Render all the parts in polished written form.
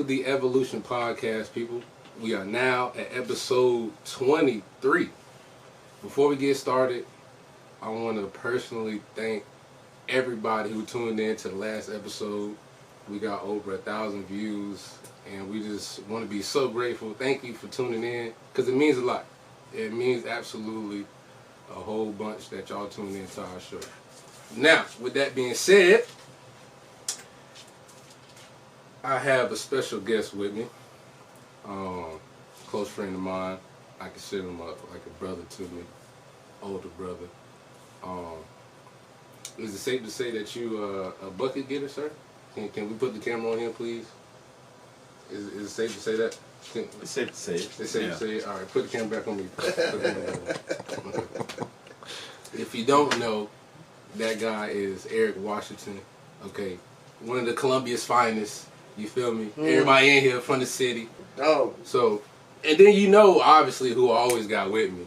the Evolution Podcast, people. We are now at episode 23. Before we get started, I want to personally thank everybody who tuned in to the last episode. We got over 1,000 views, and we just want to be so grateful. Thank you for tuning in, because it means a lot. It means absolutely a whole bunch that y'all tune in to our show. Now, with that being said, I have a special guest with me. Close friend of mine. I consider him like a brother to me, older brother. Is it safe to say that you a bucket getter, sir? Can we put the camera on him, please? Is it safe to say that? It's safe to say it. It's safe to say it? All right, put the camera back on me. If you don't know, that guy is Eric Washington. Okay, one of the Columbia's finest. You feel me? Everybody in here from the city. Oh. So, and then you know, obviously, who I always got with me.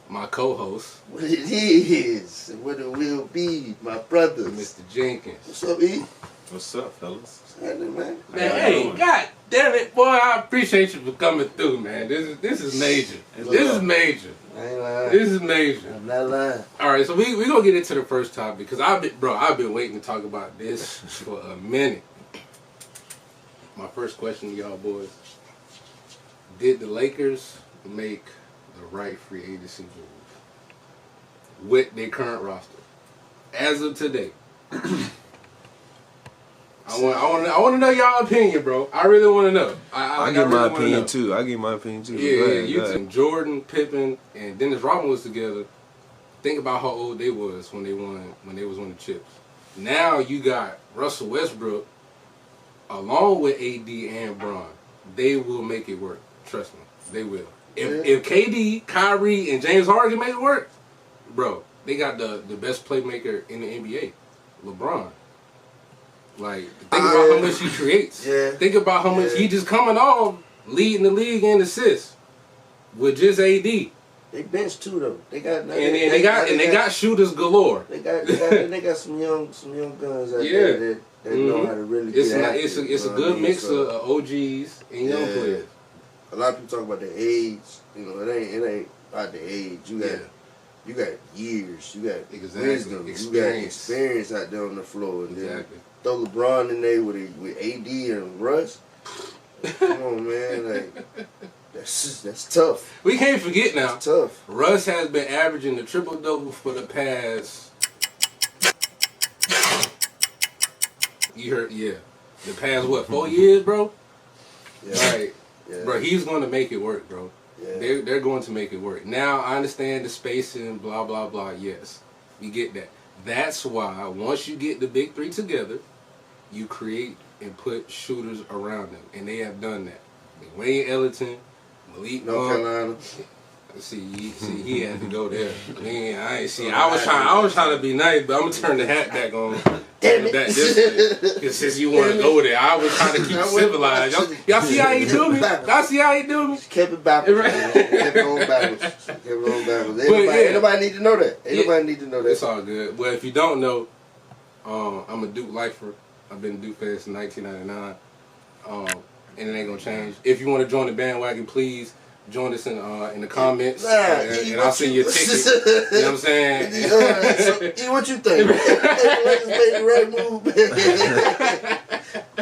My co-host. What it is, and what it will be, my brothers. Mr. Jenkins. What's up, E? What's up, fellas? What's happening, man? Man, hey, god damn it, boy, I appreciate you for coming through, man. This is major. This is major. I ain't lying. This is major. I'm not lying. All right, so we gonna get into the first topic, because I've been waiting to talk about this for a minute. My first question to y'all boys: did the Lakers make the right free agency move with their current roster as of today? I want to know y'all opinion, bro. I really want to know. I give my opinion too. I give my opinion too. Yeah, you and Jordan, Pippen, and Dennis Rodman was together. Think about how old they was when they was winning chips. Now you got Russell Westbrook, along with AD and Bron. They will make it work. Trust me, they will. If KD, Kyrie, and James Harden can make it work, bro, they got the best playmaker in the NBA, LeBron. Like, think about how much he creates. Yeah. Think about how much he just coming off leading the league in assists with just AD. They bench too though. They got they got shooters galore. They got some young guns out there that know how to really get active. It's a good mix of OGs and young players. A lot of people talk about the age. You know, it ain't about the age. You got years. You got wisdom. You got experience out there on the floor. And then throw LeBron in there with AD and Russ. Come on, man. Like, that's tough. We can't forget now. That's tough. Russ has been averaging the triple-double for the past... You heard, the past, 4 years, bro? Yeah. Like, bro, he's going to make it work, bro. Yeah. They're going to make it work. Now, I understand the spacing, blah, blah, blah. Yes, we get that. That's why, once you get the big three together, you create and put shooters around them. And they have done that. Wayne Ellington, Malik North Carolina. See, he had to go there. Man, I was trying to be nice, but I'm gonna turn the hat back on. Damn it! Because since you want to go there, I was trying to keep civilized. Y'all see how he do me? Y'all see how he do me? Kept it backwards. Kept it on backwards. Everybody need to know that. Everybody need to know that. It's all good. Well, if you don't know, I'm a Duke lifer. I've been a Duke fan since 1999. And it ain't gonna change. If you want to join the bandwagon, please join us in the comments, and I'll send you a ticket. You know what I'm saying? So, what you think? Lakers made the right move.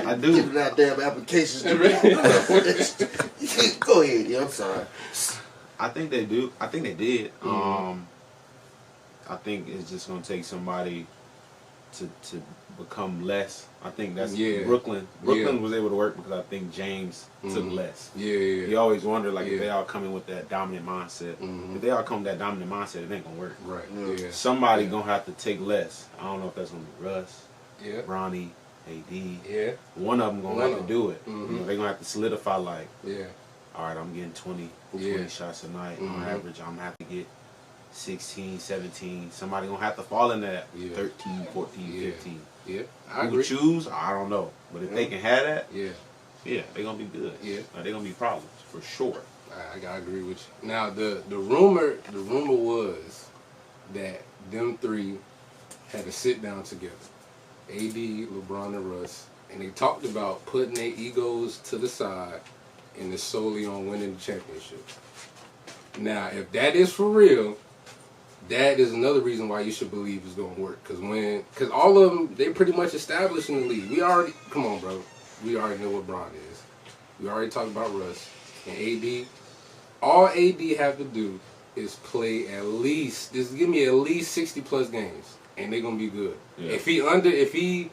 I do. Giving out damn applications. Go ahead. I'm sorry. I think they do. I think they did. I think it's just gonna take somebody to become less. I think that's Brooklyn. Brooklyn was able to work because I think James took less. You always wonder, like, if they all come in with that dominant mindset. If they all come with that dominant mindset, it ain't gonna work. Right. Somebody gonna have to take less. I don't know if that's gonna be Russ, Bronny, AD. One of them gonna have to do it. You know, they gonna have to solidify, like, all right, I'm getting 20 shots a night on average. I'm gonna have to get 16, 17. Somebody gonna have to fall in that 13, 14, 15. I agree. Who choose? I don't know. But if they can have that, they're gonna be good. They're gonna be problems for sure. I agree with you. Now the rumor was that them three had to sit down together. AD, LeBron, and Russ and they talked about putting their egos to the side and it's solely on winning the championship. Now, if that is for real, that is another reason why you should believe it's going to work. Because all of them, they pretty much established in the league. Come on, bro. We already know what Bron is. We already talked about Russ and AD. All AD have to do is play give me at least 60 plus games, and they're gonna be good. Yeah. If he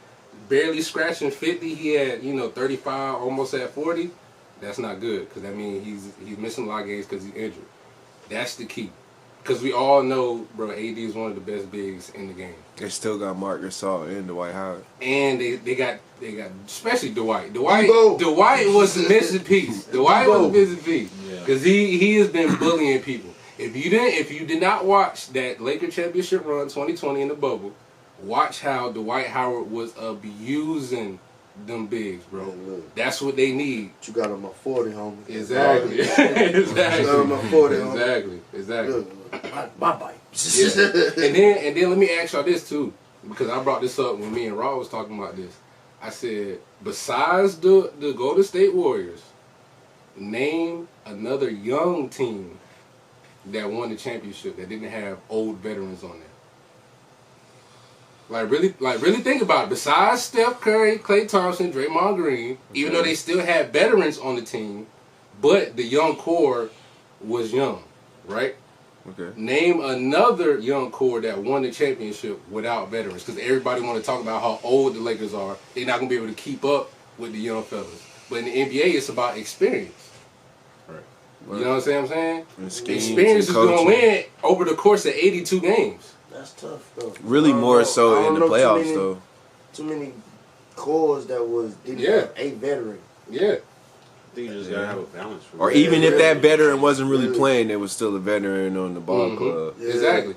barely scratching 50, he had 35, almost at 40. That's not good, because that means he's missing a lot of games because he's injured. That's the key, because we all know, bro, AD is one of the best bigs in the game. They still got Marc Gasol and Dwight Howard, and they got especially Dwight. Dwight was the missing piece. Dwight was the missing piece, because he has been bullying people. If you did not watch that Lakers championship run 2020 in the bubble, watch how Dwight Howard was abusing them bigs, bro. Man, that's what they need. You got on my 40, homie. Exactly. Exactly. You got on my 40, homie. Exactly. Look, my bite. Yeah. And then let me ask y'all this too, because I brought this up when me and Raw was talking about this. I said, besides the Golden State Warriors, name another young team that won the championship that didn't have old veterans on there. Really think about it. Besides Steph Curry, Klay Thompson, Draymond Green, even though they still had veterans on the team, but the young core was young, right? Okay. Name another young core that won the championship without veterans, because everybody want to talk about how old the Lakers are. They're not going to be able to keep up with the young fellas. But in the NBA, it's about experience. You know what I'm saying? Experience is going to win over the course of 82 games. That's tough, though. Really more so in the playoffs, though. Too many cores that didn't have a veteran. Yeah. I think you just got to have a balance. Or even if that veteran wasn't really playing, there was still a veteran on the ball club. Yeah. Exactly.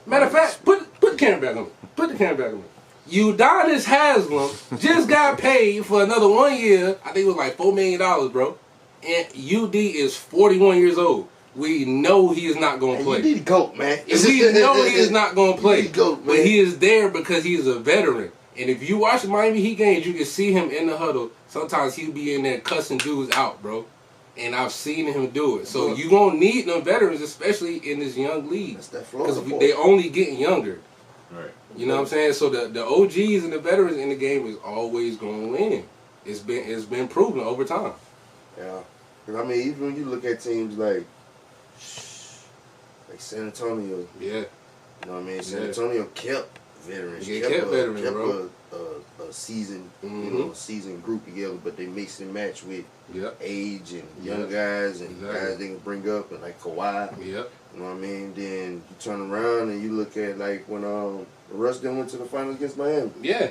Matter of fact, put the camera back on me. Put the camera back on me. Udonis Haslem just got paid for another 1 year. I think it was like $4 million, bro. And UD is 41 years old. We know he is not going to play. You need to go, man. We know he is not going to play. Go, man. But he is there because he is a veteran. And if you watch Miami Heat games, you can see him in the huddle. Sometimes he'll be in there cussing dudes out, bro. And I've seen him do it. So you're going to need them veterans, especially in this young league. Because they only getting younger. Right. You know what I'm saying? So the OGs and the veterans in the game is always going to win. It's been proven over time. Yeah. I mean, even when you look at teams like San Antonio. Yeah. You know what I mean? San Antonio kept veterans. Kept veterans, bro. A seasoned, seasoned group together, but they mix and match with age and young guys and guys they can bring up, and like Kawhi. Yep. You know what I mean? Then you turn around and you look at like when Russ then went to the finals against Miami. Yeah.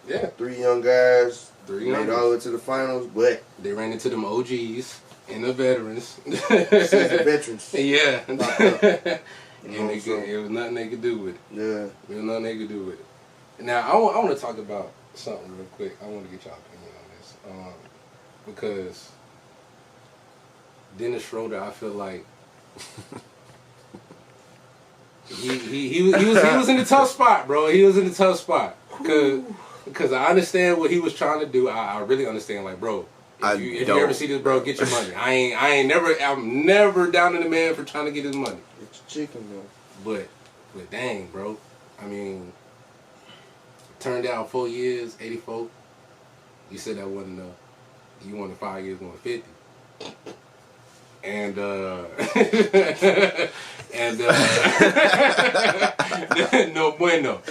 Yeah. 3 young guys. Made all the way to the finals, but they ran into them OGs and the veterans. Seasoned veterans. Yeah. And it was nothing they could do with it. Yeah. There was nothing they could do with it. Now, I want to talk about something real quick. I want to get y'all opinion on this. Because Dennis Schroeder, I feel like he was in the tough spot, bro. He was in the tough spot. Because I understand what he was trying to do. I really understand. Like, bro, if you ever see this, bro, get your money. I'm never down in the man for trying to get his money. Get your chicken, though. But dang, bro. I mean, turned down 4 years, 84. You said that wasn't enough. You wanted 5 years, 150. And no bueno.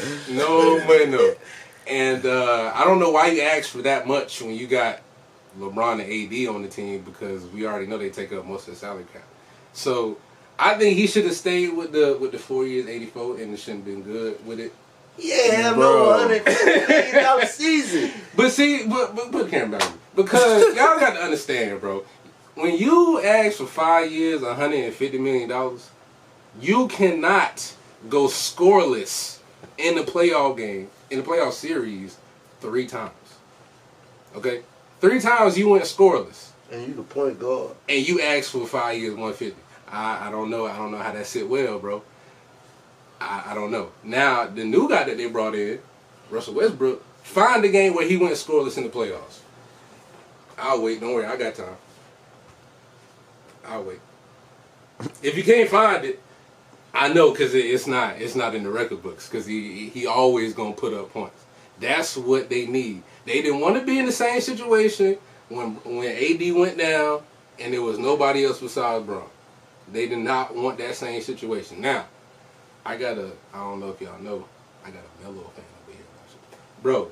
And I don't know why you asked for that much when you got LeBron and AD on the team, because we already know they take up most of the salary cap. So I think he should have stayed with the 4 years, 84, and it shouldn't have been good with it. Yeah, no $150 million season. But see, but put the camera back, because y'all got to understand, bro. When you ask for 5 years, $150 million, you cannot go scoreless in the playoff game, in the playoff series, 3 times. Okay? 3 times you went scoreless. And you the point guard. And you asked for 5 years, 150. I don't know. I don't know how that sit well, bro. I don't know. Now, the new guy that they brought in, Russell Westbrook, Find the game where he went scoreless in the playoffs. I'll wait. Don't worry, I got time. I'll wait. If you can't find it, I know because it's not in the record books because he always gonna put up points. That's what they need. They didn't want to be in the same situation when AD went down and there was nobody else besides Bron. They did not want that same situation. Now, I don't know if y'all know, I got a Melo fan over here. Bro,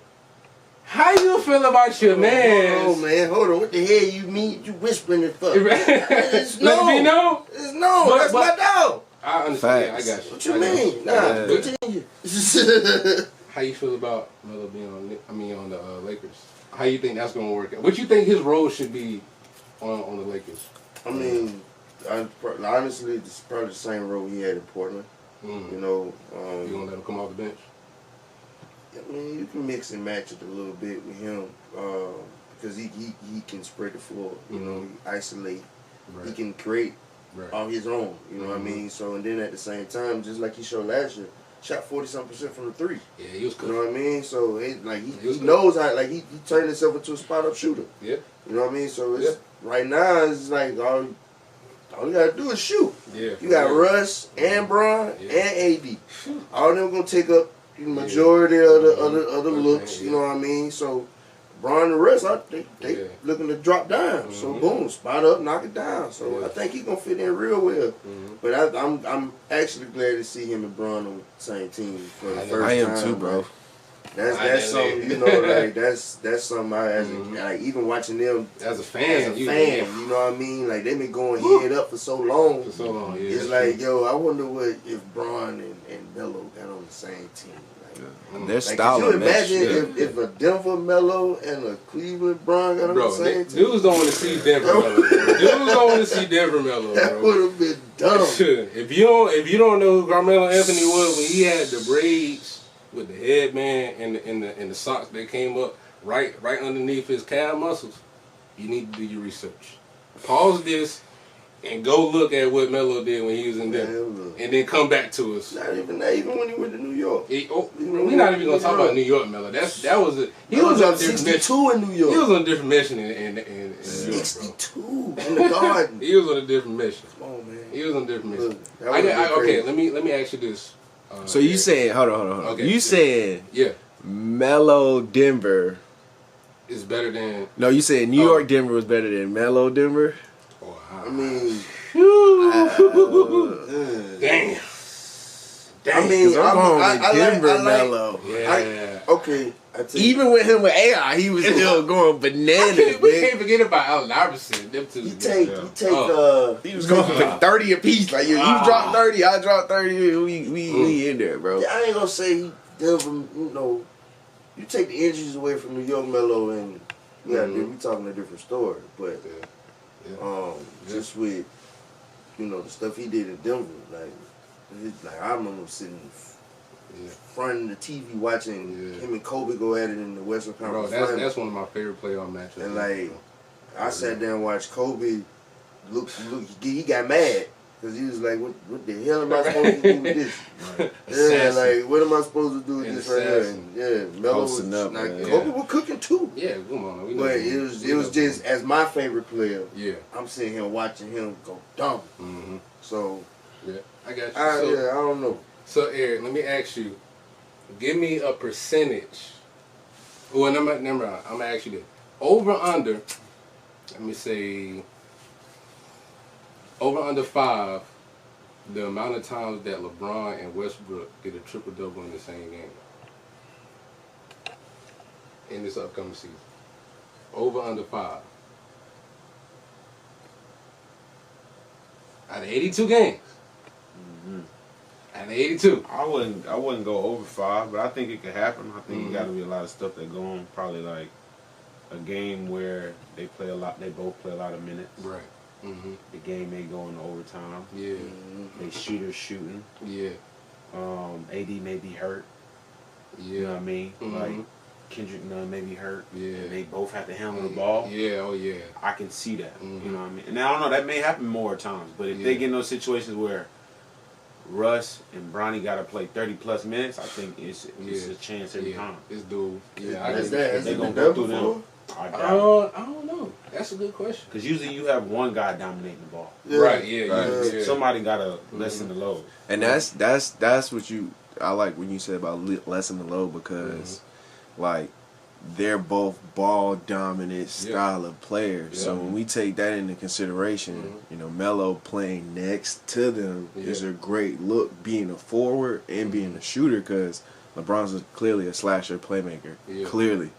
how you feel about your man? Oh man, hold on. What the hell you mean? You whispering it for? It's no. Let me know. It's no. That's my dog. I understand. Facts. I got you. What you mean? Nah, continue. How you feel about Melo being on the Lakers? How you think that's gonna work out? What you think his role should be on the Lakers? I mean, honestly, it's probably the same role he had in Portland. You know, you gonna let him come off the bench? I mean, you can mix and match it a little bit with him because he can spread the floor. You know, he isolate. Right. He can create on his own. You know what I mean? So and then at the same time, just like he showed last year, shot 40-something% from the three. Yeah, he was good. You know what I mean? So he knows how. Like he turned himself into a spot up shooter. Yeah. You know what I mean? So it's right now it's like all you gotta do is shoot. Yeah. You got Russ and Bron and AD. All of them gonna take up the majority of the looks. You know what I mean? So Bron and Russ, they looking to drop down. So boom, spot up, knock it down. So I think he gonna fit in real well. But I'm actually glad to see him and Bron on the same team for the first time. I am too, bro. That's something, you know, like that's something I like even watching them as a fan, you know what I mean? Like they've been going head up for so long. It's like, yo, I wonder what if Bron and Melo got on the same team. Their style. Could you imagine if a Denver Melo and a Cleveland Bron got on the same team? Dudes don't want to see Denver Melo. Dudes don't want to see Denver Melo. That would have been dumb. If you don't know who Carmelo Anthony was when he had the braids with the headband and the socks that came up right underneath his calf muscles, you need to do your research. Pause this and go look at what Melo did when he was in Denver, and then come back to us. Not even when he went to New York. We're not even gonna talk about New York Melo. He was on 62 in New York. He was on a different mission in 62 in the Garden. He was on a different mission. Come on, man. He was on a different mission. Okay, let me ask you this. So you saying, hold on. Okay, you saying Melo Denver is better than... No, you saying New York Denver was better than Melo Denver? I mean... Damn. I mean, I'm Denver Melo. Yeah. Okay. Even with him with AI, he was still going bananas. We can't forget about Allen Iverson. Them two. He was going for 30 apiece. Like, you drop 30, I drop 30. We in there, bro. Yeah, I ain't gonna say Denver. You know, you take the injuries away from New York Melo, and we talking a different story. But just with the stuff he did in Denver, like I remember sitting in front of the TV watching him and Kobe go at it in the Western Conference. Bro, that's one of my favorite playoff matchups. And I sat down and watched Kobe. Look, he got mad because he was like, "What the hell am I supposed to do with this?" What am I supposed to do with this right here? And Melo was Kobe was cooking too. Yeah, come on. But it was just as my favorite player. Yeah, I'm sitting here watching him go dumb. So I got you. I don't know. So, Eric, let me ask you. Give me a percentage. Well, never mind. I'm going to ask you this. Over, under, let me say, over, under 5, the amount of times that LeBron and Westbrook get a triple-double in the same game in this upcoming season. Over, under 5. Out of 82 games. And 82. I wouldn't go over 5, but I think it could happen. I think it got to be a lot of stuff that go on. Probably like a game where they play a lot. They both play a lot of minutes. Right. The game may go into overtime. Yeah. They shooters shooting. Yeah. AD may be hurt. Yeah. You know what I mean? Like Kendrick Nunn may be hurt. Yeah. And they both have to handle the ball. Yeah. Oh yeah. I can see that. You know what I mean? And I don't know. That may happen more times, but if they get in those situations where Russ and Bronny got to play 30+ minutes, I think it's a chance every time. It's dual. Yeah, they're gonna go through them. I don't know. That's a good question. Because usually you have one guy dominating the ball. Yeah. Right. Yeah. Somebody gotta lessen the load. And that's what I like when you said about lessen the load, because like they're both ball dominant style of players. Yeah. So when we take that into consideration, you know, Melo playing next to them is a great look, being a forward and being a shooter, because LeBron's clearly a slasher playmaker. Yeah. Clearly.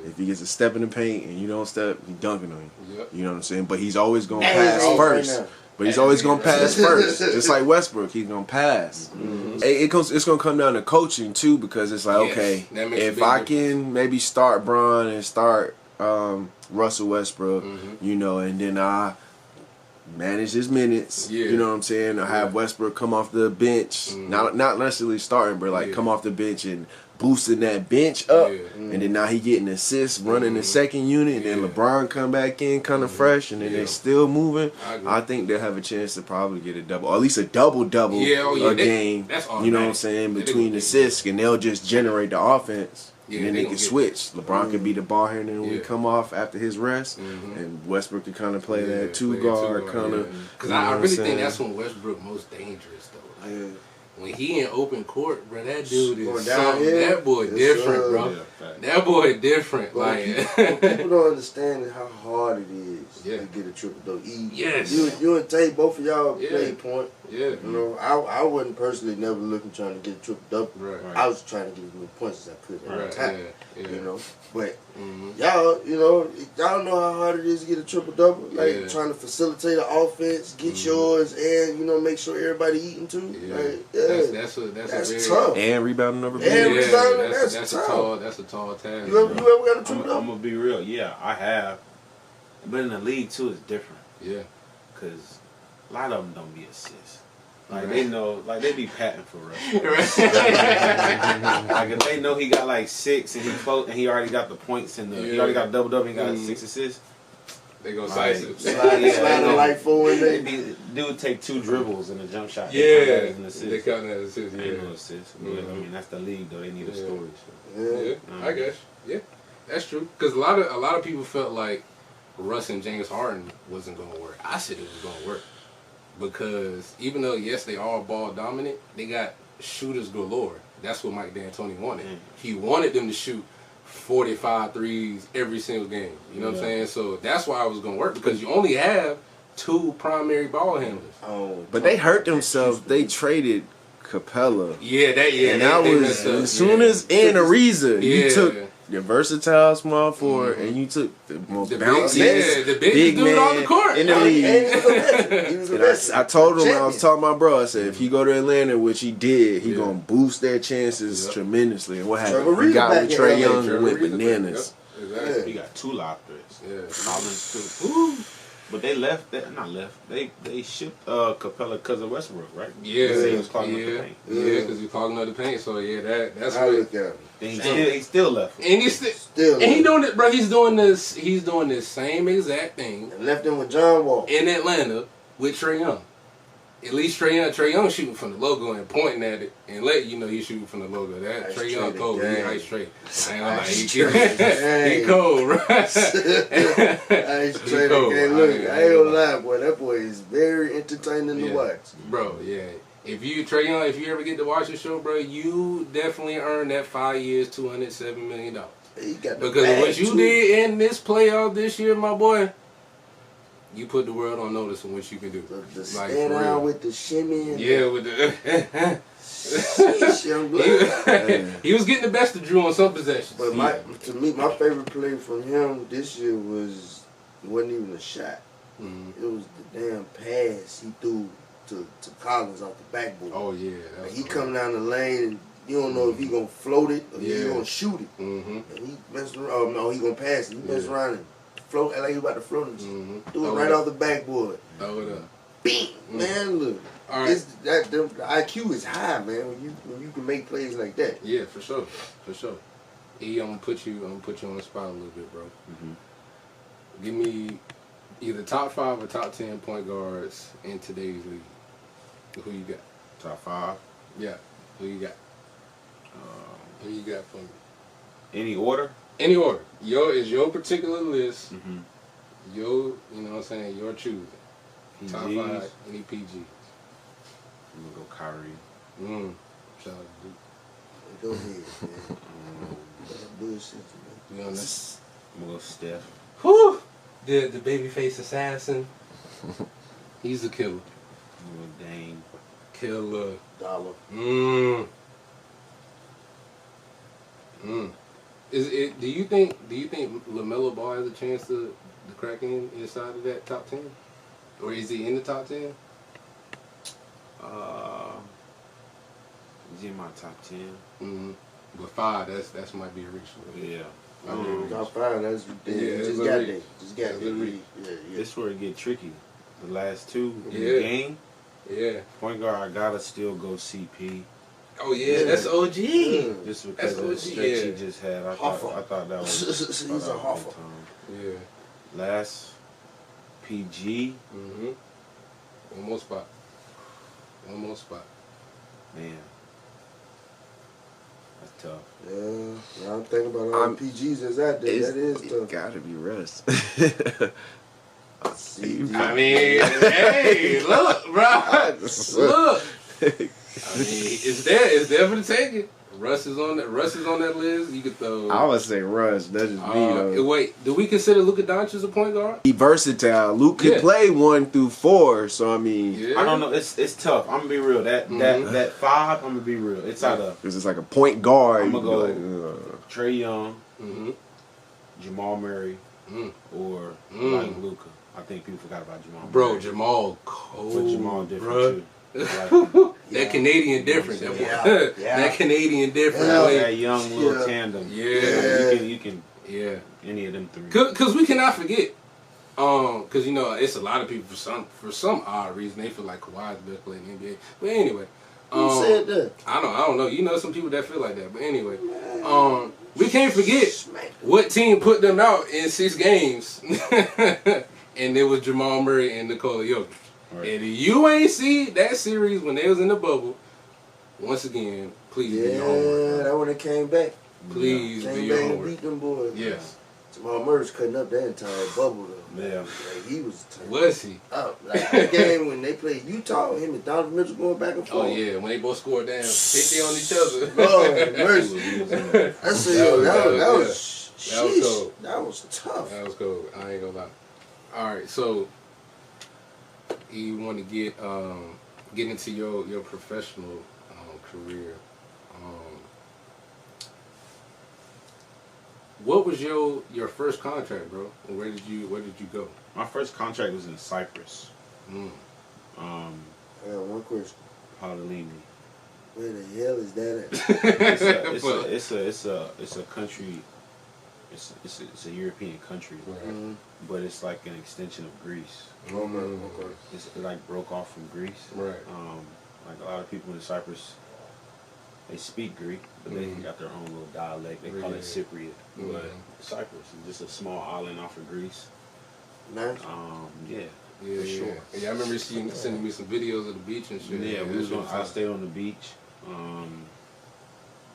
If he gets a step in the paint and you don't step, he's dunking on you. Yep. You know what I'm saying? But he's always going to pass first. But he's always going to pass first. Just like Westbrook, he's going to pass. Mm-hmm. It's going to come down to coaching, too, because it's like, okay, if I can maybe start Bron and start Russell Westbrook, you know, and then I manage his minutes, you know what I'm saying? I have Westbrook come off the bench, not necessarily starting, but like come off the bench and boosting that bench up, and then now he getting assists, running the second unit, and then LeBron come back in kind of fresh, and then they still moving. I think they'll have a chance to probably get a double, or at least a double-double a game. You know what I'm saying, between assists, and they'll just generate the offense. And then they can switch. LeBron can be the ball handler when we come off after his rest, and Westbrook can kind of play that two guard kind of. Because I really think that's when Westbrook most dangerous though. Like, when he in open court, bro, that dude is something. That boy different, bro. That boy different. Like people don't understand how hard it is to get a triple-double. You and Tae, both of y'all played point. Yeah. You know, I wasn't personally never looking trying to get a triple-double. Right. I was trying to get as many points as I could at the time. You know, but y'all, you know how hard it is to get a triple-double. Like trying to facilitate an offense, get yours, and you know make sure everybody eating too. Like, that's tough. And rebounding over. That's tough. That's a tall task. You ever got a triple-double? I'm gonna be real. Yeah, I have. But in the league too, it's different. Yeah. Because a lot of them don't be assists. Like they know, like they be patting for Russ. Like if they know he got like 6 and he already got the points and he already got double, and he got 6 assists. They go slide a light forward. Dude take 2 dribbles and a jump shot. They count that as assist. Ain't no assist. I mean that's the league though. They need a story. So. I guess. Yeah, that's true. Because a lot of people felt like Russ and James Harden wasn't going to work. I said it was going to work. Because even though, yes, they are ball dominant, they got shooters galore. That's what Mike D'Antoni wanted. He wanted them to shoot 45 threes every single game. You know what I'm saying? So that's why it was going to work, because you only have 2 primary ball handlers. But they hurt themselves. They traded Capella. And that was as soon as Ariza, you took your versatile small forward, and you took the most bouncy big man on the court in the league. And I told him, I was talking to my bro, I said, if he go to Atlanta, which he did, he gonna boost their chances tremendously. And what happened? He got with Trae Young and went bananas. He got 2 lob threats. Collins too. But they left. They shipped Capella because of Westbrook, right? Because he was clogging up the paint. Because he was clogging up the paint. So that's I look at him. He still left. And he's still. And he doing it, bro. He's doing this. He's doing this same exact thing. And left him with John Wall in Atlanta with Trae Young. At least Trae Young shooting from the logo and pointing at it and let you know he's shooting from the logo. That Trae Young cold. He ice straight. I ain't gonna lie. He cold, right? Ice straight. Look, I ain't gonna lie, boy. That boy is very entertaining to watch. Bro, If you, Trae Young, if you ever get to watch the show, bro, you definitely earned that 5 years, $207 million. Because what you did in this playoff this year, my boy, you put the world on notice of what you can do. The stand around with the shimmy. With the... he was getting the best of Drew on some possessions. But to me, my favorite play from him this year wasn't even a shot. It was the damn pass he threw to Collins off the backboard. Oh yeah. He come down the lane and you don't know if he gonna float it or he gonna shoot it. And he messed around. Oh no, he gonna pass it. He messed around and float like he about to float it. Threw it right off the backboard. Throw it up. Bing, man, look. All right. The IQ is high, man. When you can make plays like that. Yeah, for sure. E, I'm gonna put you on the spot a little bit, bro. Give me either top 5 or top 10 point guards in today's league. Who you got? Top 5? Yeah. Who you got? Who you got for me? Any order? Any order. Is your particular list. Mm-hmm. You know what I'm saying? Your choosing. PGs. Top 5, any PGs. I'm going to go Kyrie. Shout out to Duke. Go ahead, man. Bullshit, man. You on this? I'm going to go Steph. Whew! The babyface assassin. He's a killer. I'm going to Dame. Killer. Dollar. Do you think LaMelo Ball has a chance to crack inside of that top 10? Or is he in the top 10? He's in my top 10. Mm-hmm. But 5, that might be a reach. Yeah. Top 5, that's ridiculous. Just got there. Just got there. Yeah. This is where it get tricky. The last 2 in the game. Yeah. Point guard, I gotta still go CP. Oh yeah, that's OG. Just because of the stretch he just had, I thought that was. He's a Hoffa. Yeah. Last PG. One more spot. Man, that's tough. Yeah, I'm thinking about all the PGs that's out there. That is tough. It gotta be Russ. I mean, hey, look, bro. Look. I mean, it's there for the taking. Russ is on that list. You could throw. I would say Russ. That's just me though. Wait, do we consider Luka Doncic a point guard? He versatile. Luke could play 1 through 4. So I mean, I don't know. It's tough. I'm gonna be real. That 5. I'm gonna be real. It's out of. Because it's like a point guard. I'm gonna go Trae Young, Jamal Murray, or like Luka. I think people forgot about Jamal. Bro, Jamal cold. But Jamal different too. That Canadian difference. That Canadian difference. That young little tandem. Yeah. You can. Yeah. Any of them 3. Because we cannot forget. Because it's a lot of people for some odd reason they feel like Kawhi is the best player in the NBA. But anyway. Who said that? I don't know. Some people that feel like that. But anyway. We can't forget what team put them out in 6 games. And it was Jamal Murray and Nikola Jokic. Right. And if you ain't see that series when they was in the bubble, once again, please do your homework. Yeah, that when it came back. Please do your homework. And beat them boys. Yes. Jamal Murray's cutting up that entire bubble though. Yeah. Like, he was. Was he? Like that game when they played Utah, him and Donovan Mitchell going back and forth. Oh yeah, when they both scored down 50 on each other. Lord mercy. That was cold. That was tough. That was cold. I ain't gonna lie. All right, so you want to get into your professional career. What was your first contract, bro? And where did you go? My first contract was in Cyprus. I got one question. Paulini. Where the hell is that at? It's a country. It's a European country, right? But it's like an extension of Greece. Okay. It like broke off from Greece. Right. Like a lot of people in Cyprus, they speak Greek, but they got their own little dialect. They call it Cypriot. But Cyprus is just a small island off of Greece. Nice. Yeah. Yeah, for sure. Yeah, I remember you sending me some videos of the beach and shit. Yeah, I stayed on the beach.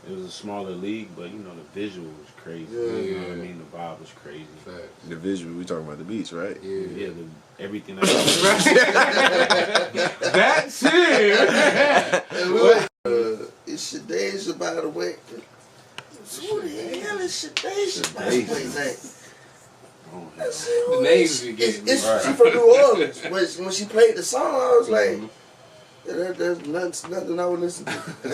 It was a smaller league, but the visual was crazy. Yeah. You know what I mean? The vibe was crazy. Facts. The visual, we talking about the beach, right? Yeah. Everything. That's it. It's Shadasia, by the way. So what the hell is Shadasia, by the way? The names you get. She from New Orleans. When she played the song, I was like, there's nothing I would listen to at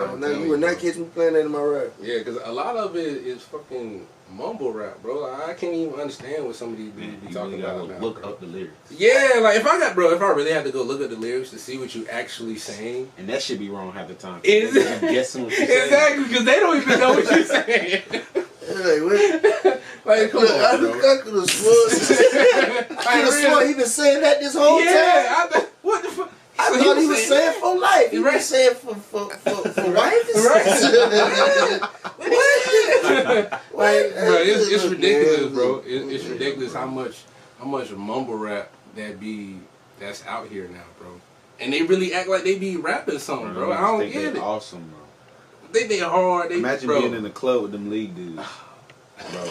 all. You would not catch me playing that in my rap. Yeah, because a lot of it is fucking mumble rap, bro. I can't even understand what some of these be talking about now. Look up the lyrics. Yeah, like if I really had to go look at the lyrics to see what you actually saying. And that should be wrong half the time. Is it? Guessing what you're saying. Exactly, because they don't even know what you're saying. Like, what? Like, come on, bro. I could have sworn he been saying that this whole time. Yeah, what the fuck? I thought he was saying for life. He was saying for wife. What? Bro, it's ridiculous, bro. It's ridiculous how much mumble rap that's out here now, bro. and they really act like they be rapping something, bro. I don't get it. Awesome, bro. They hard. Imagine being in the club with them league dudes, bro.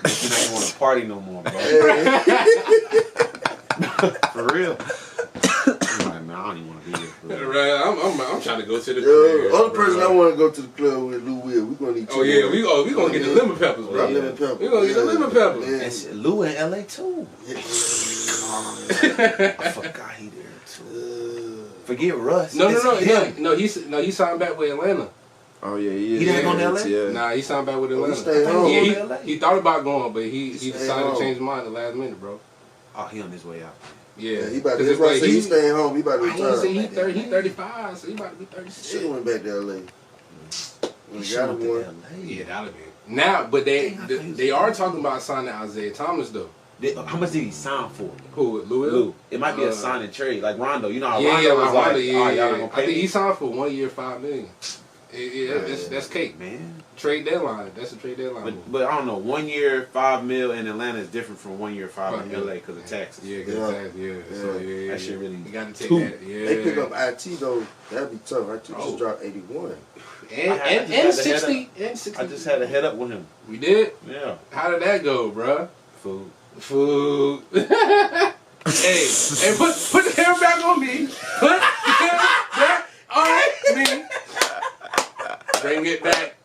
You don't want to party no more, bro. For real. I'm like, man, I don't even want to be here. For real. Right, I'm trying to go to the club. Only person I want to go to the club with Lou Will. We gonna need. Oh yeah, we gonna get the lemon peppers, bro. Lemon peppers. We gonna get the lemon peppers. Yeah. And Lou in LA too. Yeah. I forgot he there too. Forget Russ. No. He signed back with Atlanta. Oh yeah, he is. He didn't go to LA? Yeah. Nah, he signed back with Atlanta. He thought about going, but he decided to change his mind at the last minute, bro. Oh, he on his way out. Yeah, he about to. That's why he's staying home. He about to retire. He 35, so he about to be 36. She went back to LA. He got him LA. Yeah, that'll be. Now, but they are talking about signing Isaiah Thomas though. How much did he sign for? Who, Louis? Lou. It might be a sign and trade, like Rondo. You know how Rondo was like, y'all not gonna pay I think me? he signed for 1 year, $5 million. That's cake, man. Trade deadline. That's a trade deadline. But I don't know. 1 year, $5 million in Atlanta is different from 1 year, $5 million in LA because of taxes. Yeah, because of taxes. Yeah. So that shit really. You got to take that. Yeah. They pick up IT though. That'd be tough. IT just dropped 81. And 60. And 60. I just had to head up with him. We did? Yeah. How did that go, bruh? Food. Hey, put the hair back on me. Put the hair back on me. Bring it back.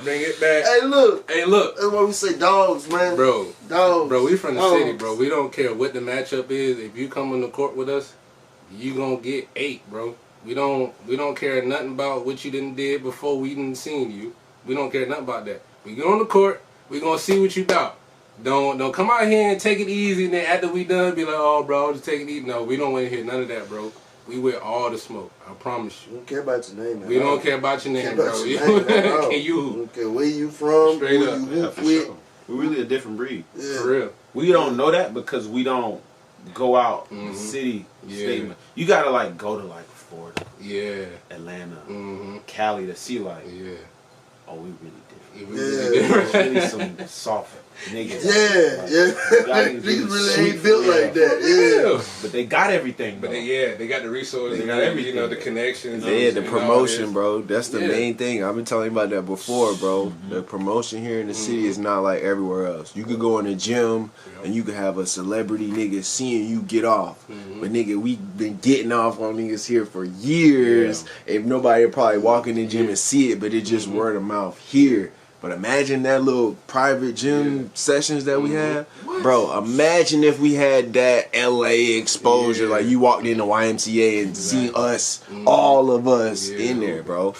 Hey, look. That's why we say dogs, man. Bro. Dogs. Bro, we from the city, bro. We don't care what the matchup is. If you come on the court with us, you gonna get 8, bro. We don't care nothing about what you done did before we done seen you. We don't care nothing about that. We get on the court, we gonna see what you about. Don't come out here and take it easy and then after we done be like, oh bro, just take it easy. No, we don't want to hear none of that, bro. We with all the smoke. I promise you. We don't care about your name, man. We don't care about your name, bro. We don't care where you from, straight up. You with. Sure. We're really a different breed. Yeah. For real. We don't know that because we don't go out the city statement. You gotta like go to like Florida, Atlanta, Cali to see like, oh, we really different. Really some soft niggas. Niggas really ain't built like that. Yeah. But they got everything. But they got the resources. They got everything. You know, the connections. Yeah, the promotion, bro. That's the main thing. I've been telling you about that before, bro. The promotion here in the city is not like everywhere else. You could go in the gym and you could have a celebrity nigga seeing you get off. But nigga, we been getting off on niggas here for years. If nobody would probably walk in the gym and see it, but it's just word of mouth here. But imagine that little private gym sessions that we have. Bro, imagine if we had that LA exposure. Like you walked in the YMCA and see us, all of us in there, bro.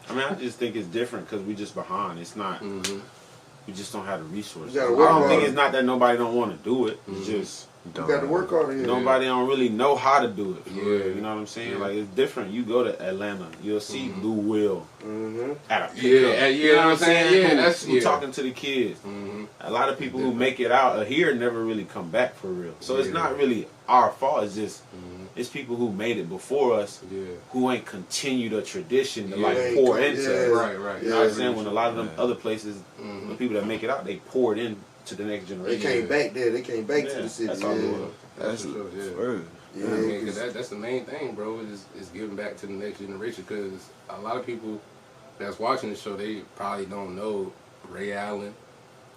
I mean, I just think it's different because we just behind. It's not, we just don't have the resources. I don't think it's not that nobody don't want to do it. It's just... You got to work on it. Nobody don't really know how to do it. You know what I'm saying? Like it's different. You go to Atlanta, you'll see Lou Will at a pickup. You know what I'm saying? We're talking to the kids. A lot of people who make it out here never really come back for real. So it's not really our fault. It's just it's people who made it before us who ain't continued a tradition to like pour into us. Right. You know what I'm saying? When a lot of them other places, the people that make it out, they poured in to the next generation. They came back there. They came back to the city. That's all it was. That's for sure. I mean, cause that's the main thing, bro. Is giving back to the next generation. Because a lot of people that's watching the show, they probably don't know Ray Allen,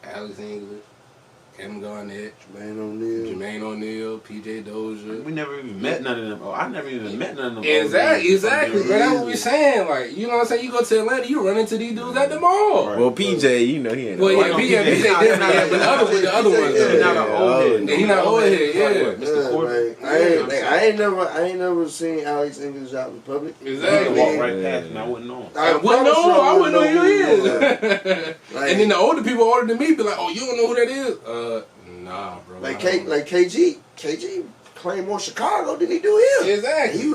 Alex English, Kevin Garnett, Jermaine O'Neal, P.J. Dozier. We never even met none of them. Oh, I never even met none of them. Exactly. But that's what we're saying. Like, you know what I'm saying? You go to Atlanta, you run into these dudes at the mall. Well, PJ, you know he ain't. Well, yeah, PJ different. Yeah, but the other ones, he's not an old head. He's not old head. Yeah, Mr. Corbett. I ain't never seen Alex English out in public. Exactly. Walk right past me. I wouldn't know him. I wouldn't know who he is. And then the older people older than me be like, oh, you don't know who that is? Nah, bro. Like KG claimed more Chicago than he do here. Exactly. He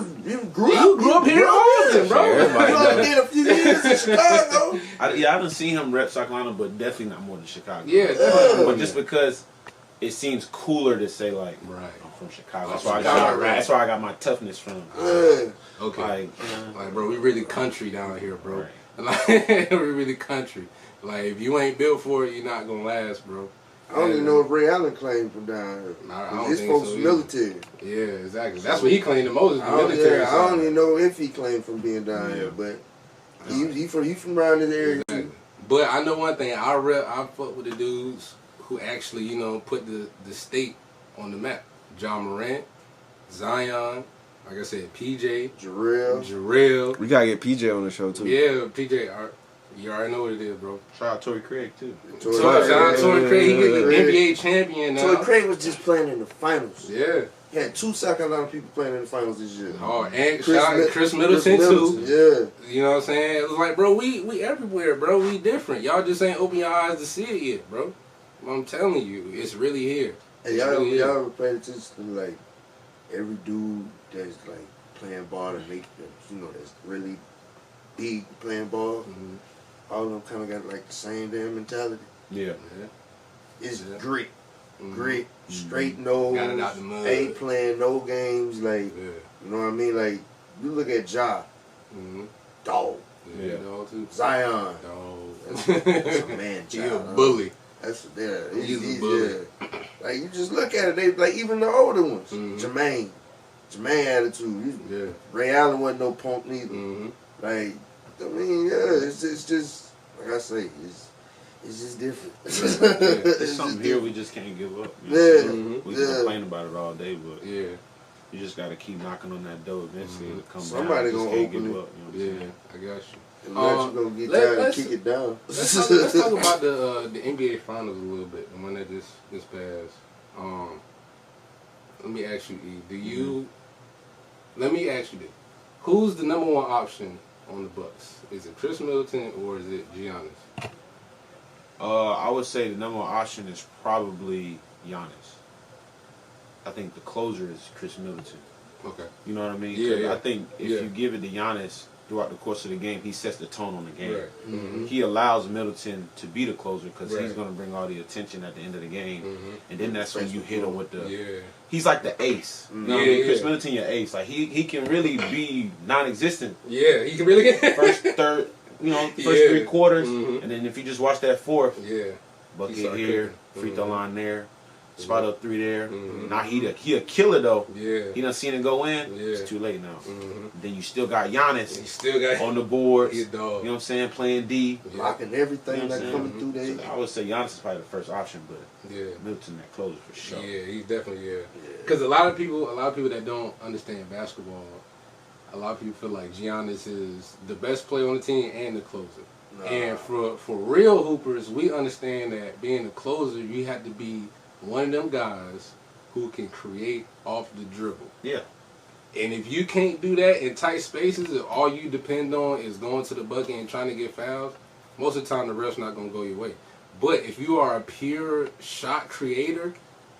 grew up here often, bro. He only did a few years in Chicago. I done seen him rep South Carolina, but definitely not more than Chicago. Yeah. But just because it seems cooler to say like, I'm from Chicago. That's why I got my toughness from. Okay. Like, bro, we really country down here, bro. Like, we really country. Like, if you ain't built for it, you're not gonna last, bro. I don't even know if Ray Allen claimed from down here. His folks was military. Yeah, exactly. That's what he claimed the most. The military. Yeah, I don't even know if he claimed from being down here, but he from around this area. Exactly. Too. But I know one thing. I fuck with the dudes who actually, put the state on the map. John Morant, Zion, like I said, P.J. Jarrell. We gotta get P.J. on the show too. Yeah, P.J. You already know what it is, bro. Shout out Torrey Craig too. Torrey Craig, he get the NBA champion now. Torrey Craig was just playing in the finals. Yeah. He had 2 South Carolina people playing in the finals this year. Oh, and Chris Middleton too. Yeah. You know what I'm saying? It was like, bro, we everywhere, bro. We different. Y'all just ain't open your eyes to see it yet, bro. I'm telling you, it's really here. Hey, y'all ever paid attention to like every dude that's like playing ball and make that's really big playing ball? Mm-hmm. All of them kind of got like the same damn mentality. Yeah. It's grit. Grit, straight nose, got it out the mud. Ain't playing no games, like, you know what I mean? Like, you look at Ja, dog. Yeah, dog too. Zion, dog. That's a man child. He a bully. He's a bully. Like, you just look at it, they like, even the older ones. Jermaine attitude. Ray Allen wasn't no punk neither. Like, I mean, it's just, like I say, it's just different. It's something here we just can't give up. We can complain about it all day, but you just got to keep knocking on that door. Eventually it'll come Somebody down. Somebody going to open it. Up, I got you. Unless you're going to get tired and kick it down. Let's talk about the NBA Finals a little bit, the one that just passed. Let me ask you, E, let me ask you this. Who's the number one option on the Bucks? Is it Chris Middleton or is it Giannis? I would say the number one option is probably Giannis. I think the closer is Chris Middleton. Okay. You know what I mean? Yeah. I think if you give it to Giannis throughout the course of the game, he sets the tone on the game. Right. Mm-hmm. He allows Middleton to be the closer because he's going to bring all the attention at the end of the game. And then that's when you hit him with the... Yeah. He's like the ace. You know what I mean? Chris Middleton, your ace. Like, he can really be non-existent. Yeah, he can really get... First, third... first 3 quarters, and then if you just watch that fourth, bucket here, free throw line there, spot up 3 there. Now he a killer though. Yeah, he done seen it go in. It's too late now. Then you still got Giannis. On the boards. He a dog. You know what I'm saying? Playing D, blocking everything coming through there. So I would say Giannis is probably the first option, but Middleton that closer for sure. Yeah, he's definitely Because a lot of people that don't understand basketball. A lot of people feel like Giannis is the best player on the team and the closer. Nah. And for real hoopers, we understand that being the closer, you have to be one of them guys who can create off the dribble. Yeah. And if you can't do that in tight spaces, if all you depend on is going to the bucket and trying to get fouls, most of the time the ref's not going to go your way. But if you are a pure shot creator,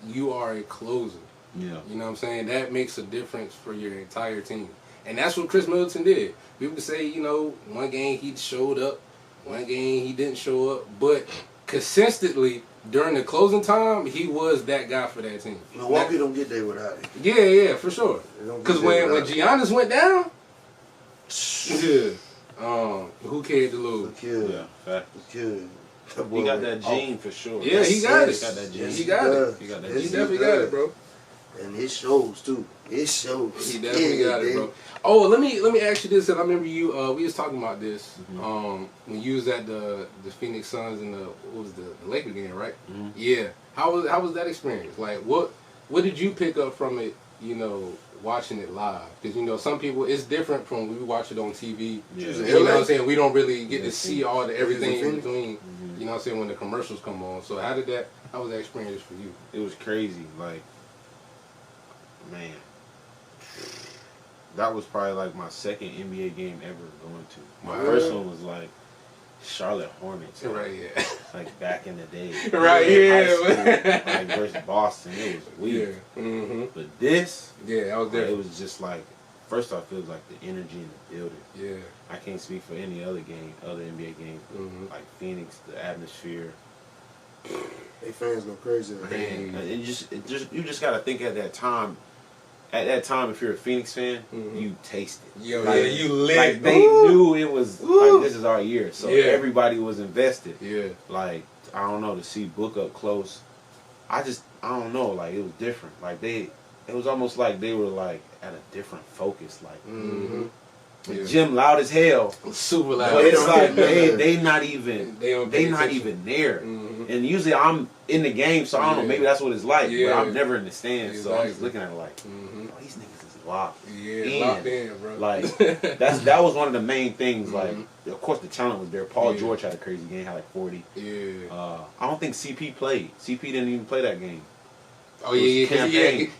you are a closer. Yeah. You know what I'm saying? That makes a difference for your entire team. And that's what Chris Middleton did. People say, one game he showed up, one game he didn't show up. But consistently, during the closing time, he was that guy for that team. Milwaukee don't get there without him. Yeah, for sure. Because when Giannis went down, who cared to lose? Yeah, fact. He got that gene for sure. Yeah, he got it. He got that gene. He got it. He definitely got it, bro. And it shows too. It shows. He definitely got it, bro. Oh, let me ask you this. And I remember you. We was talking about this when you was at the Phoenix Suns and the Laker game, right? Yeah. How was that experience? Like, what did you pick up from it? Watching it live, because some people, it's different from when we watch it on TV. Yeah. You know what I'm saying? We don't really get to see all the everything in between. You know what I'm saying? When the commercials come on. So how was that experience for you? It was crazy. Like, man, that was probably like my second NBA game ever going to. My first one was like Charlotte Hornets. Right, yeah. Like back in the day. Right, yeah. Like versus Boston. It was weird. Yeah. But this, I was there. It was just like, first off, it was like the energy in the building. Yeah. I can't speak for any other NBA game. Like Phoenix, the atmosphere. They fans go crazy. Man, you just gotta think at that time. At that time, if you're a Phoenix fan, you taste it. You lit. Like they knew it was like this is our year, so everybody was invested. Yeah. Like I don't know, to see Book up close, I don't know, like it was different. Like it was almost like they were like at a different focus. Like the gym loud as hell, super loud. But it's like they not even there. And usually I'm in the game, so I don't know. Maybe that's what it's like. But I'm never in the stands, so I'm just looking at it like, oh, these niggas is locked. Locked in, bro. Like that was one of the main things. Like, of course, the talent was there. Paul George had a crazy game, had like 40. I don't think CP played. CP didn't even play that game. Oh because it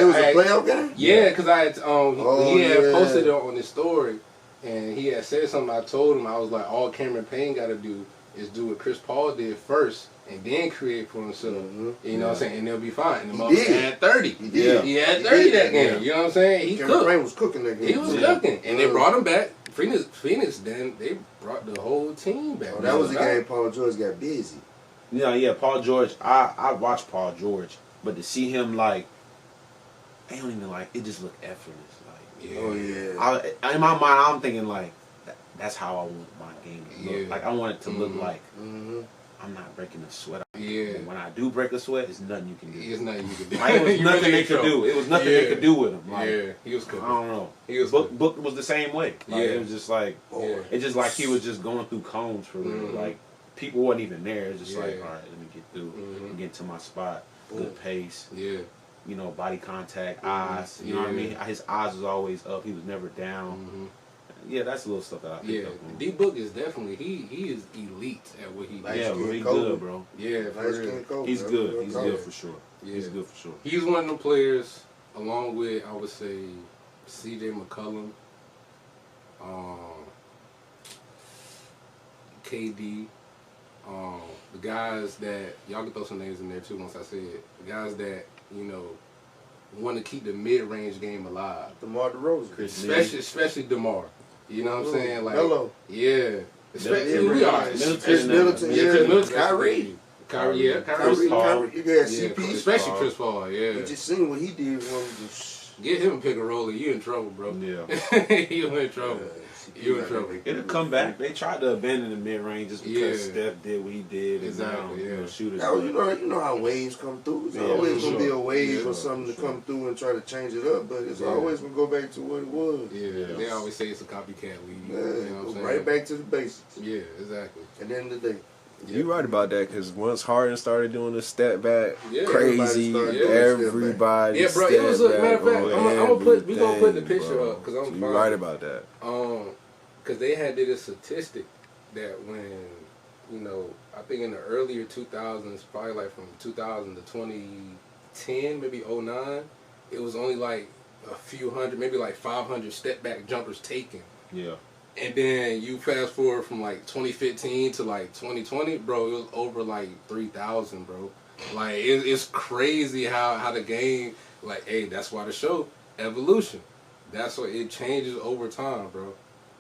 was a playoff game. Yeah, because I had he had posted it on his story, and he had said something. I told him, I was like, all Cameron Payne got to do is do what Chris Paul did first, and then create for himself. You know what I'm saying? And they'll be fine. And the motherfucker had 30. He had 30 that game. You know what I'm saying? He Cameron Payne was cooking that game. He was cooking, and they brought him back. Phoenix. Then they brought the whole team back. That was the game Paul George got busy. Yeah. Paul George. I watched Paul George. But to see him like, I don't even like. It just looked effortless. Like, in my mind, I'm thinking like, that's how I want my game to look. Like I want it to look like I'm not breaking a sweat. And when I do break a sweat, it's nothing you can do. It's nothing you can do. Like, it was nothing they could do. It was nothing they could do with him. Like, he was cooking. I don't know. He was Book was the same way. Like, it was just like, it's just like he was just going through cones for real. Like people wasn't even there. It's just like, all right, let me get through and get to my spot. Good pace. You know, body contact, eyes. You know what I mean? His eyes was always up. He was never down. Yeah, that's the little stuff that I picked up on. D-Book is definitely, he is elite at what he does. Yeah, bro, he's good, bro. Yeah, for real. He's good. He's good for sure. He's good for sure. He's one of them players, along with, I would say, C.J. McCollum, KD, the guys that, y'all can throw some names in there too once I say it, the guys that, you know, want to keep the mid-range game alive. DeMar DeRozan. Especially DeMar. You know what I'm saying? Like, Melo. Yeah. Especially we are. Chris Middleton. Kyrie. Kyrie. You got CP. Especially Chris Paul, You just seen what he did. Get him a pick and roll, you in trouble, bro. Yeah. You in trouble. You in trouble. It'll come back. They tried to abandon the mid range just because Steph did what he did. Exactly. And shooters. Now, you know how waves come through. It's always gonna be a wave or something to come through and try to change it up, but it's always gonna go back to what it was. Yeah. They always say it's a copycat league. Yeah. You know what I'm saying? Right back to the basics. Yeah, exactly. At the end of the day. You're right about that, because once Harden started doing the step back, crazy, everybody everybody. Yeah, bro. It was a matter of fact. We gonna put the picture up because I'm You're right about that. Because they had did a statistic that when, you know, I think in the earlier 2000s, probably like from 2000 to 2010, maybe 09, it was only like a few hundred, maybe like 500 step back jumpers taken. Yeah. And then you fast forward from like 2015 to like 2020, bro, it was over like 3,000, bro. Like, it's crazy how the game, like, hey, that's why the show, Evolution. That's what it changes over time, bro.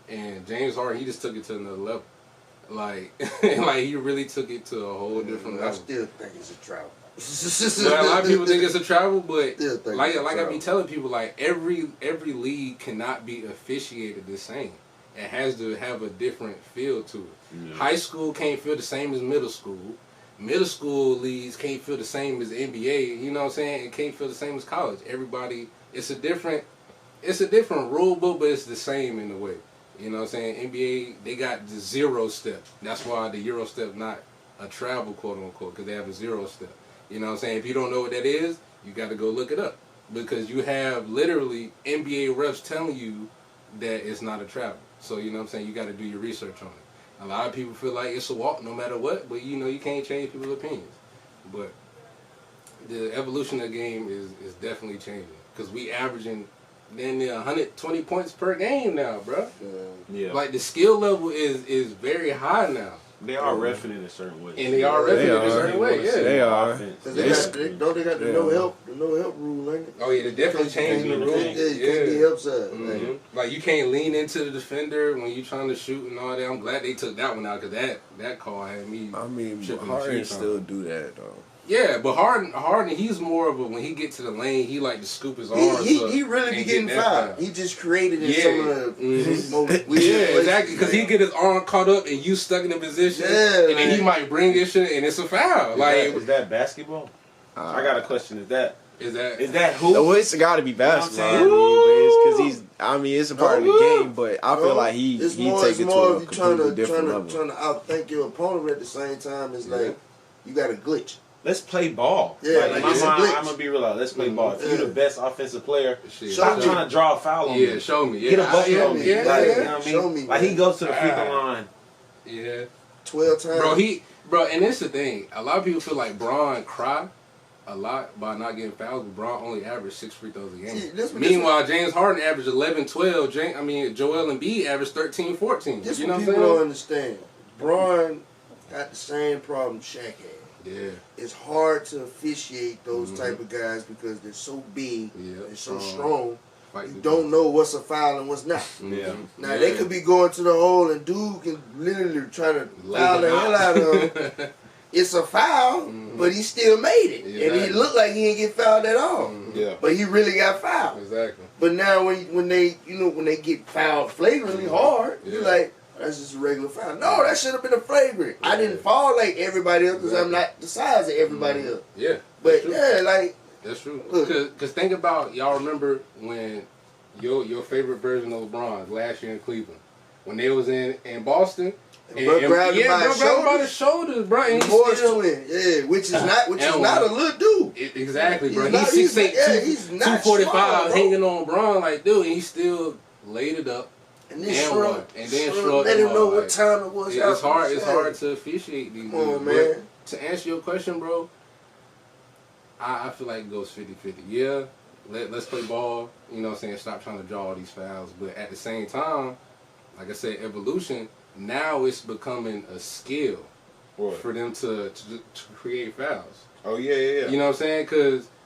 And James Harden, he just took it to another level. Like, like he really took it to a whole different level. I still think it's a travel. Well, a lot of people think it's a travel, but like I be telling people, like every league cannot be officiated the same. It has to have a different feel to it. Yeah. High school can't feel the same as middle school. Middle school leagues can't feel the same as NBA. You know what I'm saying? It can't feel the same as college. Everybody, it's a different rule book, but it's the same in a way. You know what I'm saying? NBA, they got the 0 step. That's why the Euro step not a travel, quote unquote, because they have a 0 step. You know what I'm saying? If you don't know what that is, you got to go look it up, because you have literally NBA refs telling you that it's not a travel. So, you know what I'm saying? You got to do your research on it. A lot of people feel like it's a walk no matter what, but, you know, you can't change people's opinions. But the evolution of the game is definitely changing, because we averaging then 120 points per game now, bro. Yeah. Like, the skill level is very high now. They are reffing in a certain way. And they are reffing in a certain way, yeah. They are. Don't they got the no help rule, ain't it? Oh, yeah, they're definitely changing the rule. Yeah, you can't be help side. Like, you can't lean into the defender when you're trying to shoot and all that. I'm glad they took that one out, because that call had me. I mean, Harden still do that, though. Yeah, but Harden, he's more of a, when he get to the lane, he like to scoop his arms. He really be getting fouled. He just created some of the most weird exactly, because he get his arm caught up and you stuck in a position, and then he might bring this shit and it's a foul. Is that basketball? I got a question. Is that who? No, it's got to be basketball. Because it's a part of the game. But I feel like he take it to a completely different level. Trying to outthink your opponent at the same time. It's like you got a glitch. Let's play ball. Yeah, like in my mind, I'm gonna be real. Let's play ball. If you're the best offensive player, stop trying to draw a foul on me. Yeah, show me. Get a bucket on me. You know what I mean? Show me. Like he goes to the free throw line. Yeah. 12 times. Bro, and it's the thing. A lot of people feel like Bron cry a lot by not getting fouls, but Bron only averaged 6 free throws a game. Meanwhile, James Harden averaged 11, 12. Joel Embiid averaged 13, 14. This you know what I'm people saying? don't understand. Bron got the same problem Shaq had. Yeah. It's hard to officiate those type of guys because they're so big and so strong. You don't know what's a foul and what's not. Yeah. Now they could be going to the hole and dude can literally try to foul the hell out of him. It's a foul, but he still made it, and he looked like he didn't get fouled at all. Yeah. But he really got fouled. Exactly. But now when they get fouled flagrantly hard, you're like, that's just a regular foul. No, that should have been a flagrant. I didn't fall like everybody else because I'm not the size of everybody else. Yeah. But like. That's true. Because think about, y'all remember when your favorite version of LeBron last year in Cleveland, when they was in Boston. Bro grabbed him by his shoulders, bro. And which is not a little dude. Exactly, bro. He's 6'8", he's not 245, hanging on LeBron like, dude, and he still laid it up. And then shrugged. Let him know what time it was. It's hard to officiate these dudes. Man. But to answer your question, bro, I feel like it goes 50-50. Yeah, let's play ball. You know what I'm saying? Stop trying to draw all these fouls. But at the same time, like I said, evolution, now it's becoming a skill for them to create fouls. Oh, yeah. You know what I'm saying?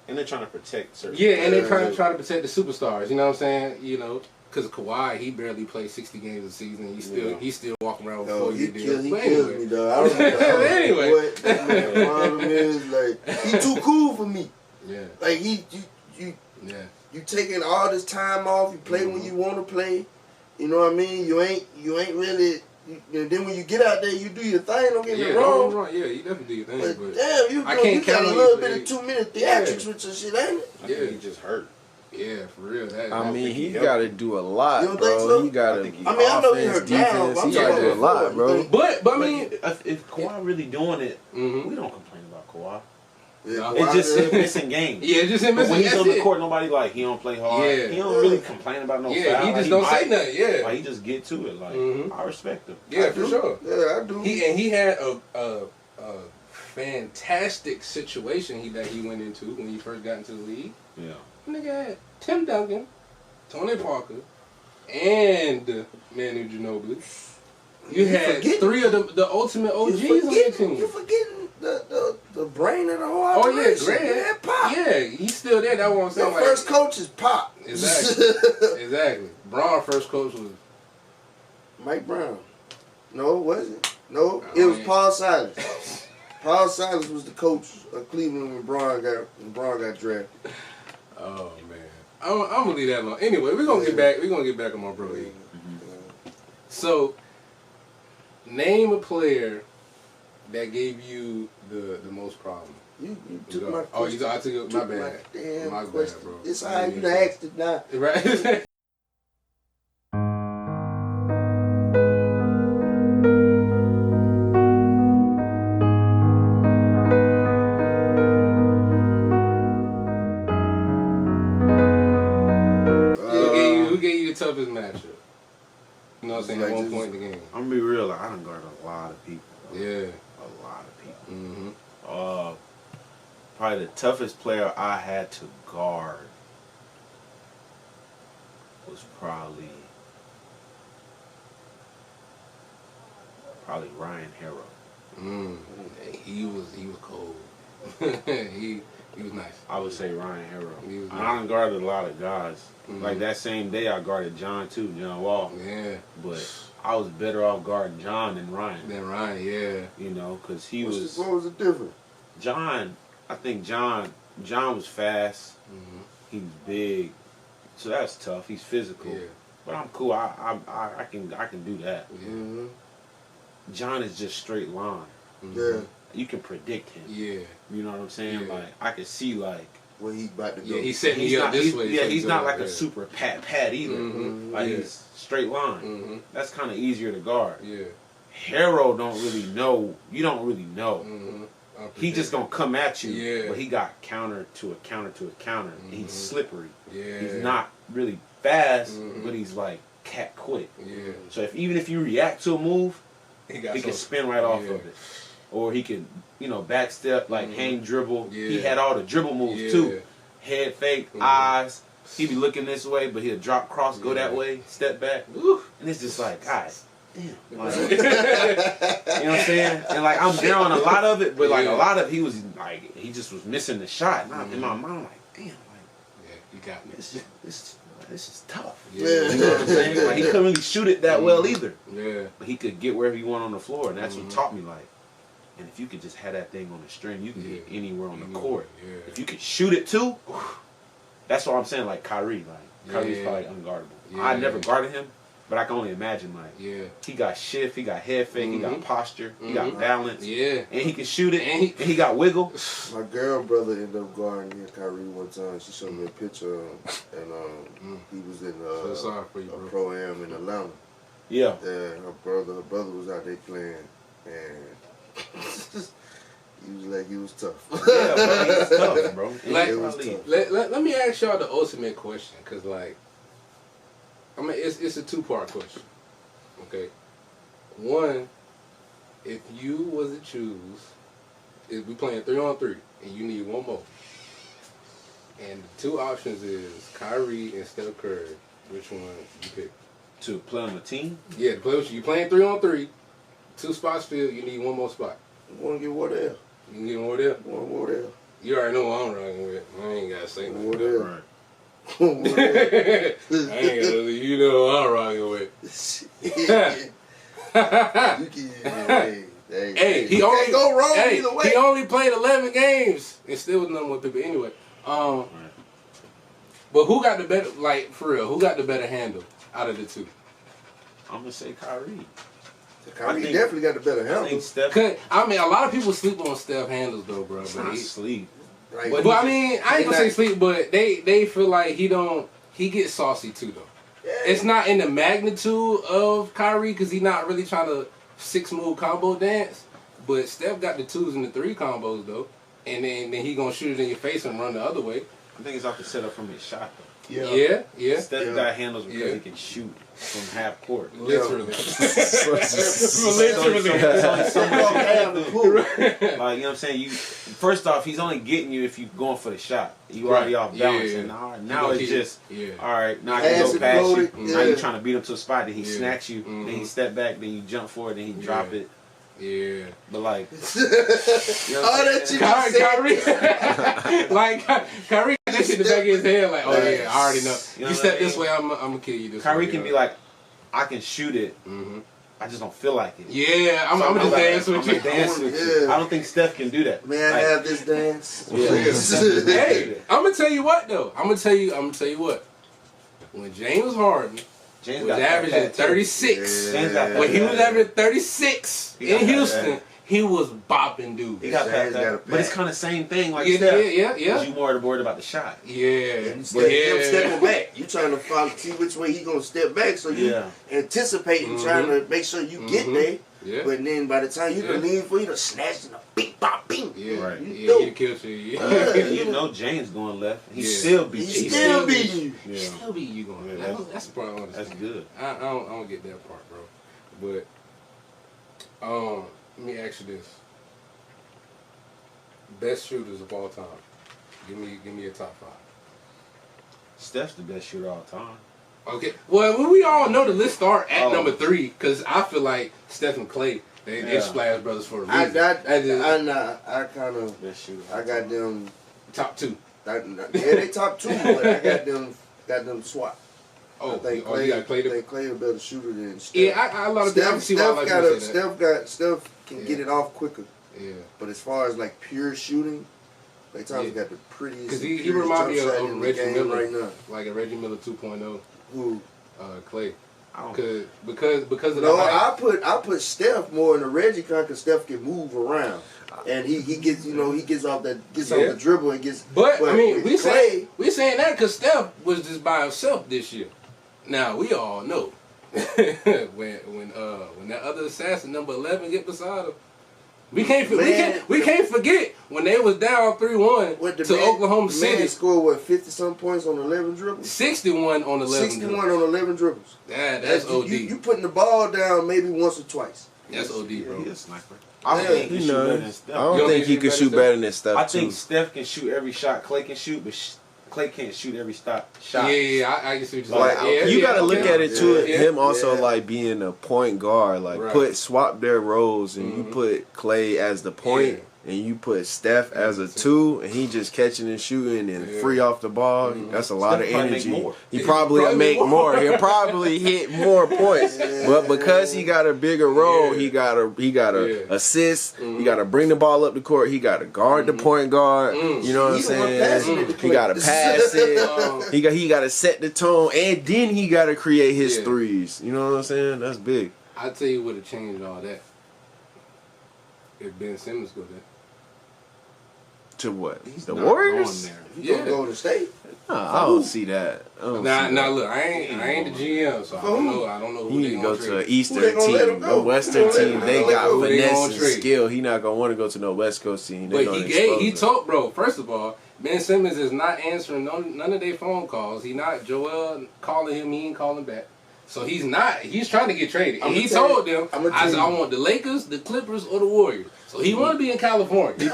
And they're trying to protect certain players. And they're trying to protect the superstars. You know what I'm saying? You know, because Kawhi, he barely played 60 games a season. He's still walking around with 4-year deals. He kills me, dog. Anyway. What the problem is, like, he too cool for me. Yeah. Like, you taking all this time off. You play when you want to play. You know what I mean? You ain't really. And then when you get out there, you do your thing. Don't get me wrong. Yeah, you definitely do your thing. But damn, you got a little bit of 2-minute theatrics with your shit, ain't it? I think he just hurt. Yeah, for real. He got to do a lot, you don't bro. think so? He got to. I know he hurt defense. He got to do a lot, bro. But I mean, if Kawhi really doing it, we don't complain about Kawhi. Yeah, it's just him missing games. Yeah, it's just him missing. When he's on the court, nobody like he don't play hard. Yeah. He don't really complain about no foul. He just don't say nothing. Yeah, like he just get to it. Like I respect him. Yeah, for sure. Yeah, I do. He had a fantastic situation that he went into when he first got into the league. Yeah, nigga had Tim Duncan, Tony Parker, and Manu Ginobili. You had three of the ultimate OGs on your team. You forgetting the brain of the whole operation. Oh yeah, Grant. Pop. Yeah, he's still there. That's what I'm saying. Your first coach is Pop. Exactly. Bron's first coach was Mike Brown. No, was it? No, it was Paul Silas. Paul Silas was the coach of Cleveland when Bron got drafted. Oh man, I'm gonna leave that alone. Anyway, we're gonna get back. We're gonna get back on my bro. So, name a player that gave you the most problem. You took my question. Oh, I took it. My bad. My bad, bro. It's all right. You done asked it now. Right. Who gave you the toughest matchup? You know what I'm saying? At one point in the game. I'm gonna be real. I done guarded a lot of people. Yeah. A lot of people. Probably the toughest player I had to guard was probably Ryan Harrow. He was cold. he was nice. I would say Ryan Harrow. I done guarded a lot of guys. Like that same day I guarded John Wall. Yeah. But I was better off guarding John than Ryan. Yeah. You know, because What was the difference? I think John was fast. He was big. So that's tough. He's physical. Yeah. But I'm cool. I can do that. Yeah. John is just straight line. Yeah. you can predict him. Yeah. You know what I'm saying? Like I could see like where he about to go. Yeah, he's setting me up this way. Yeah, he's not like a super pat either. Mm-hmm. Like he's straight line. Mm-hmm. That's kind of easier to guard. Yeah. Harold don't really know. You don't really know. Mm-hmm. He just gonna come at you. Yeah. But he got counter to a counter to a counter. Mm-hmm. He's slippery. Yeah. He's not really fast, mm-hmm. but he's like cat quick. Yeah. So even if you react to a move, he can spin right off of it. Or he can, back step, like hang dribble. Yeah. He had all the dribble moves too. Head fake, eyes. He be looking this way, but he'll drop cross, go that way, step back. Woo. And it's just like, God damn. Like, you know what I'm saying? And like I'm there on a lot of it, but like a lot of he was like he just was missing the shot. And in my mind, I'm like, damn, like you got me. This is tough. Yeah. You know what I'm saying? Like he couldn't really shoot it that well either. Yeah. But he could get wherever he wanted on the floor, and that's what taught me like. And if you could just have that thing on the string, you can get anywhere on the court. Yeah. If you could shoot it too, that's what I'm saying. Like Kyrie, Kyrie's probably unguardable. Yeah. I never guarded him, but I can only imagine he got shift, he got head fake, he got posture, he got balance, and he can shoot it, and he got wiggle. My girl brother ended up guarding Kyrie one time. She showed me a picture, and he was in a pro-am in Atlanta. Yeah. Her brother was out there playing, and he was like, he was tough. Yeah, bro, he was tough, bro. Like, let me ask y'all the ultimate question, because, like, I mean, it's a two-part question, okay? One, if you was to choose, if we playing 3-on-3, and you need one more, and the two options is Kyrie and Steph Curry, which one you pick? To play on the team? Yeah, to play with you. You playing 3-on-3, 2 spots filled, you need one more spot. You want to get Wardell? You can get Wardell? One Wardell. You already know what I'm rocking with. I ain't got to say nothing. Wardell. Right. I ain't got to, you know what I'm rocking with. Hey, he only can't go wrong either way. He only played 11 games and still was number one pick. But anyway, but who got the better, like, for real, who got the better handle out of the two? I'm going to say Kyrie. Kyrie definitely got the better handle. I think Steph. I mean, a lot of people sleep on Steph handles, though, bro. But sleep. Like, but I mean, I ain't gonna say sleep, but they feel like he gets saucy too, though. Yeah. It's not in the magnitude of Kyrie, because he's not really trying to 6-move combo dance. But Steph got the 2s and the 3 combos, though. And then he gonna shoot it in your face and run the other way. I think it's off the setup from his shot, though. Yeah. Steph got handles because he can shoot from half court. Literally. Literally. Like, you know what I'm saying? First off, he's only getting you if you're going for the shot. You already off balance. And now it's just, all right, now I can go past you. Now you're trying to beat him to a spot that he snatch you, then he step back, then you jump for it, then he drop it. Yeah. But like, Kyrie, like Kyrie, that shit in the back of his head, like, oh yeah, I already know. You step this way, I'm gonna kill you this way. Kyrie can be like, I can shoot it. I just don't feel like it. Yeah, I'm just dance with you. I don't think Steph can do that. May I have this dance? Hey, I'm gonna tell you what though. I'm gonna tell you what. When James Harden was averaging 36. When he was averaging 36 in Houston, he was bopping dudes. He got past that. But it's kind of the same thing like Steph. Yeah. Because you more worried about the shot. Yeah. Him stepping back. You trying to see which way he going to step back, so you anticipating, trying to make sure you get there. Yeah. But then by the time you can lean for you to snatch and a bing, bop, bing. Yeah, right. He kills you. You know James going left. He still beat you. He still beat you. He still beat you going left. That's the part I understand. That's good. I don't get that part, bro. But let me ask you this: best shooters of all time. Give me a top 5. Steph's the best shooter of all time. Okay. Well, we all know the list start at number 3, because I feel like Steph and Clay, they splash brothers for a reason. I got them top 2. They top 2, but I got them swap. Oh, I think you got Clay. Clay a better shooter than Steph. Yeah, a lot of people see why I like to say that. Steph can get it off quicker. Yeah. But as far as like pure shooting, Clay Thompson got the prettiest. Because he reminds me of Reggie Miller right now. Like a Reggie Miller 2.0. Who? Clay. Because of I put Steph more in the Reggie kind because Steph can move around. and he gets off the dribble and gets. But I mean, we saying that because Steph was just by himself this year. Now we all know when that other assassin number 11 get beside him. We can't forget when they was down 3-1 to Oklahoma City. Man scored 50-some points on 11 dribbles. 61 on 11. 61 on 11 dribbles. That's OD. You putting the ball down maybe once or twice. That's OD, bro. He's a sniper. I don't think he can shoot better than Steph. I don't think he can shoot better than Steph. I think Steph can shoot every shot Clay can shoot, but Clay can't shoot every shot. Yeah, I can see what you're saying. You got to look at it too. Him also like being a point guard, like swap their roles, and you put Clay as the point, and you put Steph as a 2, and he just catching and shooting and free off the ball. That's a lot of energy. He probably make more. He'll probably hit more points, but because he got a bigger role, he got to assist. He got to bring the ball up the court. He got to guard the point guard. You know what I'm saying? He got to pass it. He got to set the tone, and then he got to create his threes. You know what I'm saying? That's big. I tell you what would have changed all that if Ben Simmons go there. To what? The Warriors? He gonna go to state. I don't see that. Now look, I ain't the GM, so I don't know who he they need to go trade. to an Eastern team. A Western team, they got finesse and skill. He not gonna want to go to no West Coast team. But he told, bro, first of all, Ben Simmons is not answering none of their phone calls. He not Joel calling him, he ain't calling back. So he's trying to get traded. And he told them, I said, I want the Lakers, the Clippers, or the Warriors. So he want to be in California. So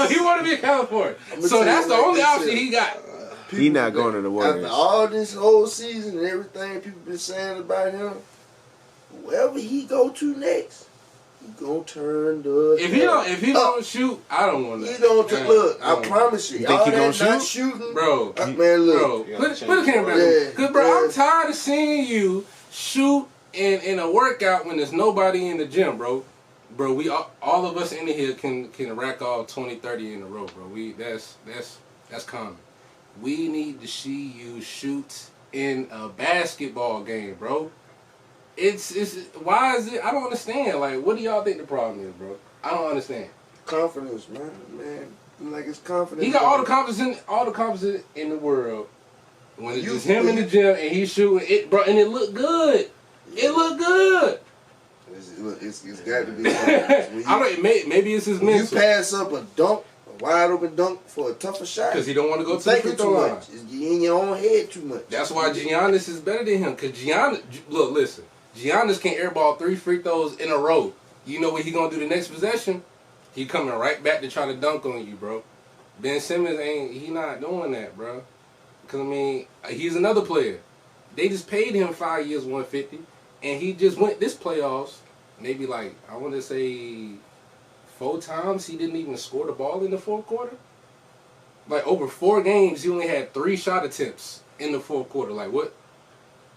he want to be in California. So that's the only option he got. He not going to the Warriors. After all this whole season and everything people been saying about him, wherever he go to next, he gonna turn the. If he don't shoot, I don't want to. He don't look. I promise you. You think he gonna shoot? Not shooting, bro. Man, look. Bro, put a camera back. Cause bro, I'm tired of seeing you shoot in a workout when there's nobody in the gym, bro. Bro, we all of us in here can rack off 20, 30 in a row, bro. That's common. We need to see you shoot in a basketball game, bro. It's why is it? I don't understand. Like, what do y'all think the problem is, bro? I don't understand. Confidence, man. Like it's confidence. He got all the confidence in the world. When it's just him in the gym and he's shooting it, bro, and it looked good. It looked good. It's got to be. Maybe it's his mental. You pass up a wide open dunk for a tougher shot because he don't want to go to the free throw line. You in your own head too much. That's why Giannis is better than him. Because Giannis can airball 3 free throws in a row. You know what he gonna do the next possession? He coming right back to try to dunk on you, bro. Ben Simmons he not doing that, bro. Because I mean, he's another player. They just paid him 5 years, $150, and he just went this playoffs. Maybe like I want to say 4 times he didn't even score the ball in the fourth quarter. Like over 4 games, he only had 3 shot attempts in the fourth quarter. Like what?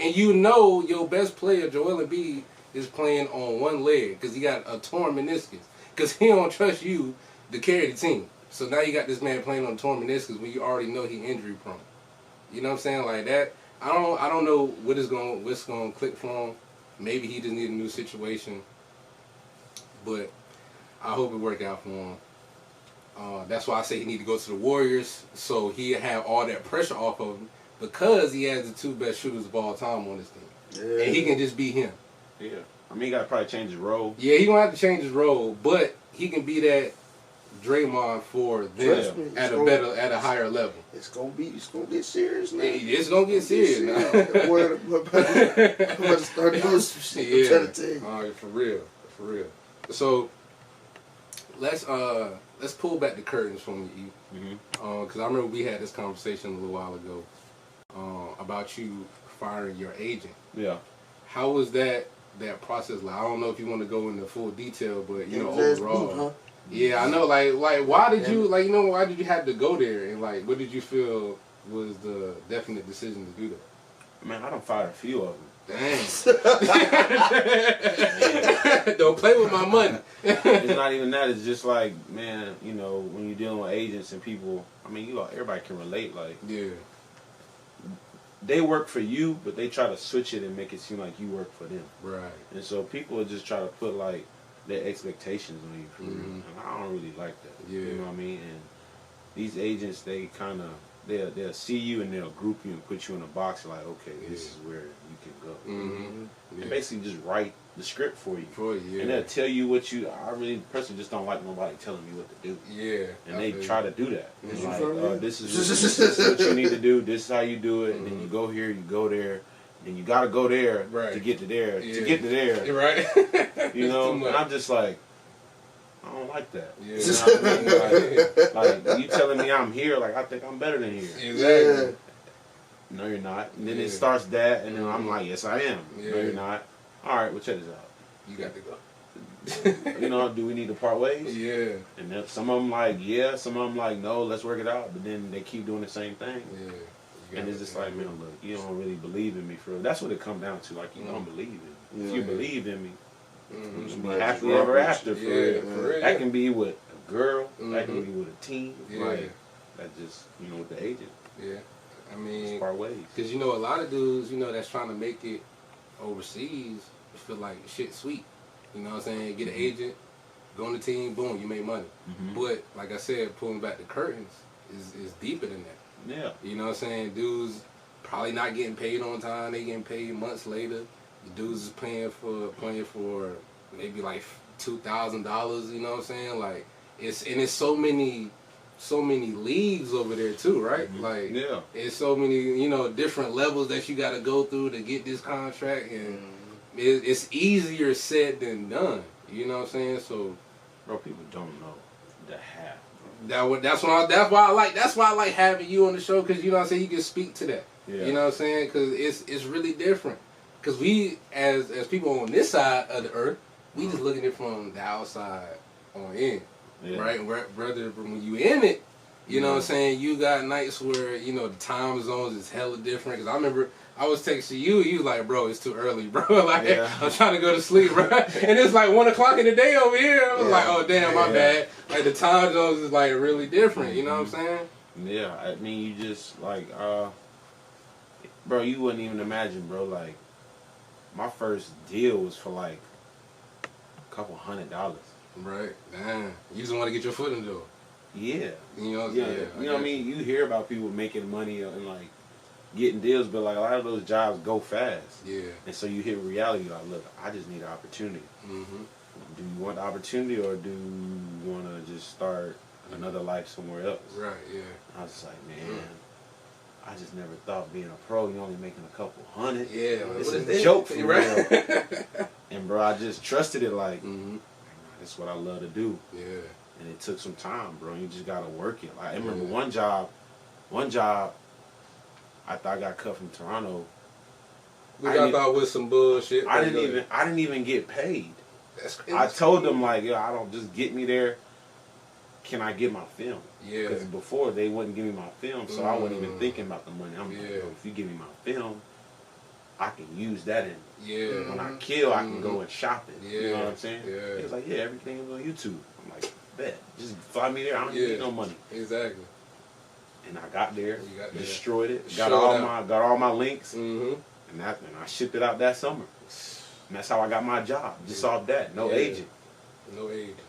And you know your best player, Joel Embiid, is playing on one leg because he got a torn meniscus. Because he don't trust you to carry the team. So now you got this man playing on torn meniscus when you already know he injury prone. You know what I'm saying? Like that. I don't know what's gonna click for him. Maybe he just need a new situation. But I hope it work out for him. That's why I say he need to go to the Warriors so he have all that pressure off of him because he has the 2 best shooters of all time on this team. Yeah. And he can just be him. Yeah. I mean, he got to probably change his role. Yeah, he going to have to change his role, but he can be that Draymond for them at a higher level. It's gonna get serious now. It's gonna get serious now. We're about to start doing some shit. Yeah. I'm trying to tell you. All right, for real. So let's pull back the curtains from you, because I remember we had this conversation a little while ago about you firing your agent. Yeah. How was that process like? I don't know if you want to go into full detail, but overall. Yeah, I know. Like, why did you why did you have to go there, and like, what did you feel was the definite decision to do that? Man, I done fired a few of them. Dang. Don't play with my money. It's not even that. It's just like, man, when you're dealing with agents and people, I mean, everybody can relate. Like, yeah, they work for you, but they try to switch it and make it seem like you work for them. Right. And so people will just try to put like their expectations on you for real. And I don't really like that. Yeah. You know what I mean? And these agents, they kind of, they'll see you and they'll group you and put you in a box like, okay, this is where you can go. And basically just write the script for you. And they'll tell you what you, I really personally just don't like nobody telling me what to do. And they try to do that. It's like, this is what you need to do, this is how you do it, and then you go here, you go there, and you gotta go there to get to there, to get to there. Right. You know, and I'm just like, I don't like that. You know what I mean? Like, you telling me I'm here, like, I think I'm better than here. Exactly. No, you're not. And then it starts that, and then I'm like, yes, I am. No, you're not. All right, well, check this out. You got to go. You know, do we need to part ways? Yeah. And then some of them like, yeah. Some of them like, no, let's work it out. But then they keep doing the same thing. Yeah. And it's just like, man, look, you don't really believe in me for real. That's what it comes down to. Like, you don't believe in me. If you believe in me, you should be happily ever after for real. That can be with a girl. That can be with a team. Like, that just, you know, with the agent. Yeah. I mean, it's part ways. Because, you know, a lot of dudes, you know, that's trying to make it overseas, feel like shit sweet. You know what I'm saying? Get an agent, go on the team, boom, you make money. But, like I said, pulling back the curtains is deeper than that. Yeah. You know what I'm saying? Dudes probably not getting paid on time. They getting paid months later. The dudes is playing for maybe like $2,000. You know what I'm saying? Like, it's so many leagues over there too, right? Like, it's so many, you know, different levels that you got to go through to get this contract, and it's easier said than done. You know what I'm saying? So, bro, people don't know the half. That's why I like having you on the show, because, you know what I'm saying, you can speak to that. You know what I'm saying? Because it's really different. Because we, as people on this side of the earth, we just looking at it from the outside on in. Right? Rather, when you in it, you know what I'm saying, you got nights where, you know, the time zones is hella different. Because I remember I was texting you like, bro, it's too early, bro. Like, I'm trying to go to sleep, bro. And it's like 1 o'clock in the day over here. I was like, oh, damn, my bad. Like, the time zones is, like, really different. You know what I'm saying? Yeah, I mean, you just, like, bro, you wouldn't even imagine, bro, like, my first deal was for, like, a couple $100. Right. Damn. You just want to get your foot in the door. Yeah. You know, you know what I mean? You hear about people making money and, like, getting deals, but, like, a lot of those jobs go fast. Yeah. And so you hit reality, like, look, I just need an opportunity. Do you want the opportunity, or do you want to just start another life somewhere else? Right, yeah. I was just like, man, I just never thought being a pro, you're only making a couple $100. Yeah. It's a joke for real. And, bro, I just trusted it, like, that's what I love to do. Yeah. And it took some time, bro. You just gotta work it. Like, I remember one job, I thought I got cut from Toronto. Which I thought was some bullshit. I didn't even get paid. That's crazy. I told them, like, yo, I don't, just get me there. Can I get my film? Yeah. Because before they wouldn't give me my film, so I wasn't even thinking about the money. I'm like, yo, if you give me my film, I can use that in. Yeah. When I kill, I can go and shop it. Yeah. You know what I'm saying? Yeah. He was like, yeah, everything is on YouTube. I'm like, bet. Just fly me there. I don't need no money. Exactly. And I got there, destroyed it, got all my links, and I shipped it out that summer. And that's how I got my job. Just off that. No agent. No agent.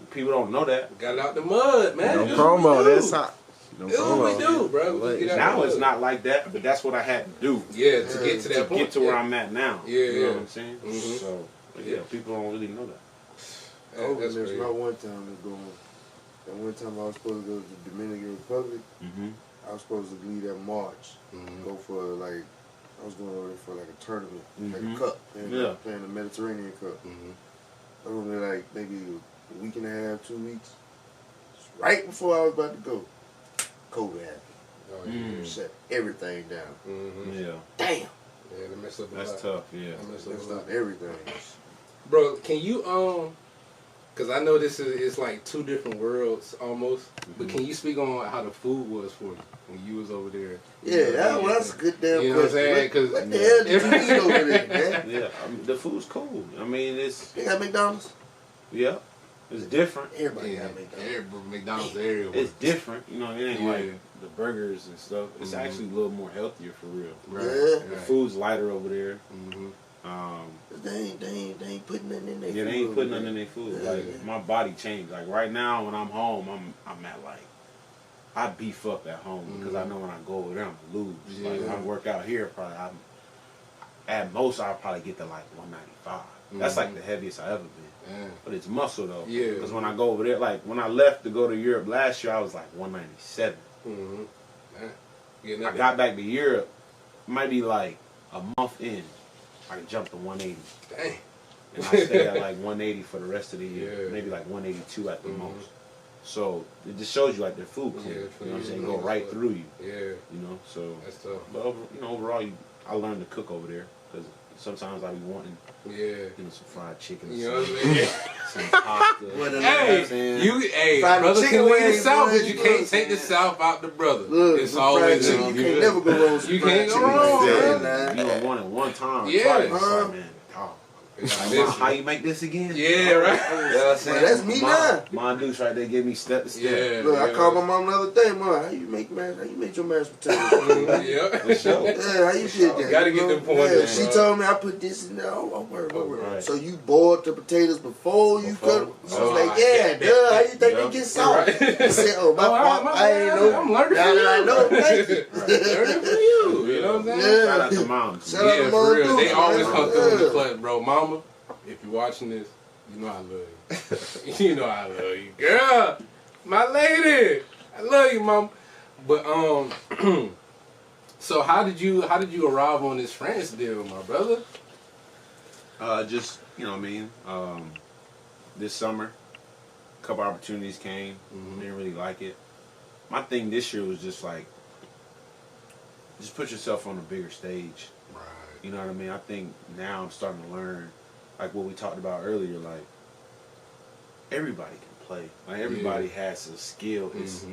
People don't know that. Got it out the mud, man. No promo. That's how. No promo. We do, bro. Now it's not like that, but that's what I had to do. Yeah, to get to that point. Get to where I'm at now. Yeah, you know what I'm saying? So, people don't really know that. That's my one time to go. That one time I was supposed to go to the Dominican Republic. I was supposed to leave that March. Go for, like, I was going over there for, like, a tournament, like a cup. Playing the Mediterranean Cup. I was going there, like, maybe a week and a half, 2 weeks. Just right before I was about to go, COVID happened. Shut everything down. Yeah. Damn. Yeah, they messed up a lot. That's tough, yeah. They messed up everything. Bro, can you, because I know this is like two different worlds almost, but can you speak on how the food was for you when you was over there? Yeah, that's a good damn You know what I'm saying? Cause what the hell did you eat over there, man? Yeah, the food's cool. I mean, it's... You got McDonald's? Yeah. It's different. Everybody got McDonald's. McDonald's everywhere. It's different. You know, it ain't like the burgers and stuff. It's actually a little more healthier for real. Right. The food's lighter over there. They ain't putting nothing in there. their food. Yeah, they ain't putting nothing in their food. Like my body changed. Like right now, when I'm home, I'm at like I beef up at home because I know when I go over there, I'm gonna lose. Yeah. Like when I work out here, probably at most I'll probably get to like 195. That's like the heaviest I ever been. Yeah. But it's muscle though. Yeah. Because when I go over there, like when I left to go to Europe last year, I was like 197. I got back to Europe, might be like a month in, I jumped to 180. Dang. And I stayed at like 180 for the rest of the year. Maybe like 182 at the most. So it just shows you like their food clean. You know what I'm saying? Go right through you. Yeah. You know, so. That's tough. But overall, I learned to cook over there because sometimes I be wanting, some fried chicken. You know what I mean? Some pasta. Hey, brother can leave the South, but you can't take the South out the brother. Look, it's always you can't never go wrong. You can't go wrong. You don't want it one time. Yeah. Twice, man. How you make this again? Yeah, right. You know what I'm saying? That's me now. My dudes right there give me step to step. Yeah, look, I called my mom the other day, Mom, how you make your mashed potatoes? Yeah, for sure. Yeah, how you did that? Gotta get them points. She told me I put this in there. Oh, word. Right. So you boiled the potatoes before you cut them? She was like, yeah, duh, how you think they get soft? I said, oh, my fault. I ain't know. I'm learning from you. I know. Thank you. Learning from you. You know what I'm saying? Shout out to mom. Yeah, for real. They always come through in the clutch, bro. Mama, if you're watching this, you know I love you. You know I love you, girl. My lady, I love you, mom. But so how did you arrive on this France deal, my brother? Just you know what I mean. This summer, a couple opportunities came. Didn't really like it. My thing this year was just like, just put yourself on a bigger stage. Right. You know what I mean? I think now I'm starting to learn, like what we talked about earlier, like everybody can play. Like everybody has a skill. It's,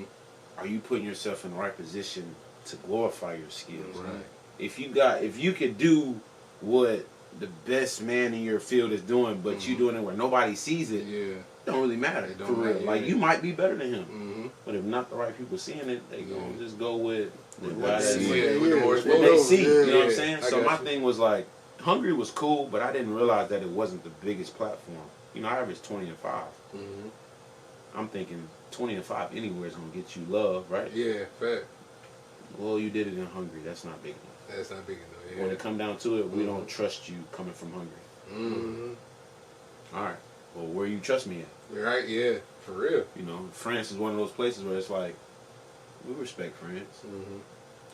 are you putting yourself in the right position to glorify your skills? Right. If you could do what the best man in your field is doing, but you doing it where nobody sees it, it don't really matter. For real. Like you might be better than him, but if not the right people seeing it, they gonna just go with the guy that they see. You know what I'm saying? So my thing was like, Hungary was cool, but I didn't realize that it wasn't the biggest platform. You know, I averaged 20 and 5. I'm thinking 20 and 5 anywhere is gonna get you love, right? Yeah, fact. Well, you did it in Hungary. That's not big enough. That's not big enough. Yeah. When it come down to it, we don't trust you coming from Hungary. All right. Well, where you trust me at? Right. Yeah. For real. You know, France is one of those places where it's like, we respect France.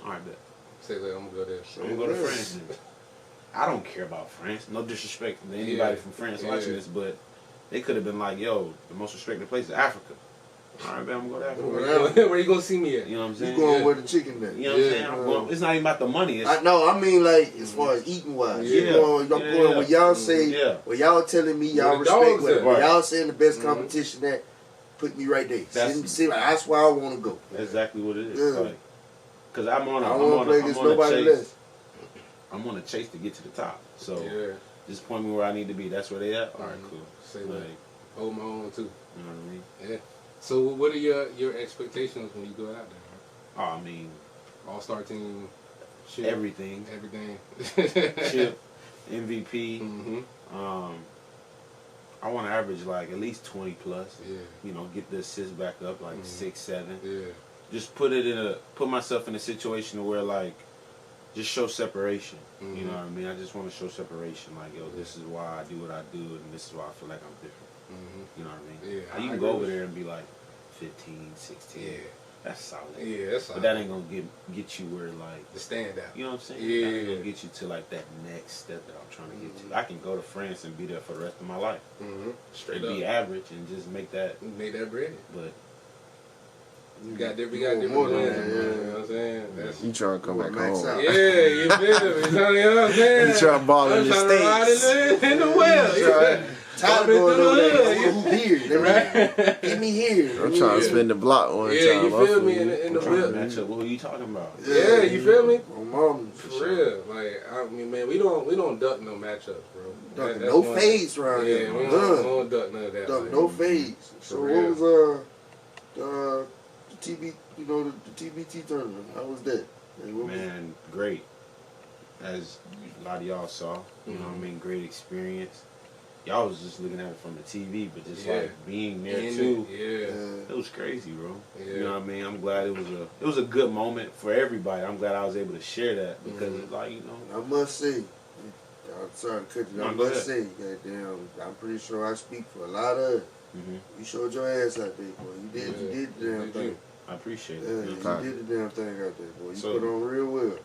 All right, bet. Say that I'm gonna go there. I'm gonna go to France then. I don't care about France. No disrespect to anybody from France watching this, but they could have been like, yo, the most respected place is Africa. All right, man, I'm going to Africa. Where you going to see me at? You know what I'm saying? You going where the chicken at? You know what I'm saying? I'm going, it's not even about the money. I mean like as far as eating wise. I'm going where y'all say, where y'all telling me y'all respect, where y'all saying the best competition that, put me right there. That's where I want to go. That's exactly what it is. Because I'm on a chase to get to the top. So just point me where I need to be. That's where they at. All right, cool. Say like, hold my own too. You know what I mean? Yeah. So what are your expectations when you go out there? Oh, I mean, all-star team, chip, everything, chip, MVP. I want to average like at least 20 plus. Yeah. You know, get the assists back up like 6, 7. Yeah. Just put myself in a situation where like, just show separation. You know what I mean? I just want to show separation. Like, yo, this is why I do what I do, and this is why I feel like I'm different. You know what I mean? Yeah. You can go over there and be like 15, 16. Yeah. That's solid. Yeah, that's solid. But that ain't going to get you where, like... The standout. You know what I'm saying? Yeah. That ain't going to get you to, like, that next step that I'm trying to get to. I can go to France and be there for the rest of my life. Straight up. Be average and just make that... Make that bread. But... We got different plans, you know what I'm saying? You trying to come back home. Yeah, you feel me? You know what I'm saying? You trying to ball in the States. In the well. Time going over there. Who here? Right? Get me here. I'm trying to spin the block one time. Yeah, you feel me? In the whip. Matchup. What are you talking about? Yeah, you feel me? For real. Like, I mean, man, we don't duck no matchups, bro. No fades around here. Yeah, we don't duck none of that. Duck no fades. So what was the TBT tournament? How was that? Man, great. As a lot of y'all saw, you know what I mean? Great experience. y'all was just looking at it from the TV, but just like being there too. It was crazy, bro. You know what I mean? I'm glad it was a good moment for everybody. I'm glad I was able to share that because it's like, you know. I must say, I'm sorry to cut you. I must say, goddamn, I'm pretty sure I speak for a lot of you showed your ass out there, boy. You did the damn thing. I appreciate it. You did the damn thing out there, boy. You put on real well.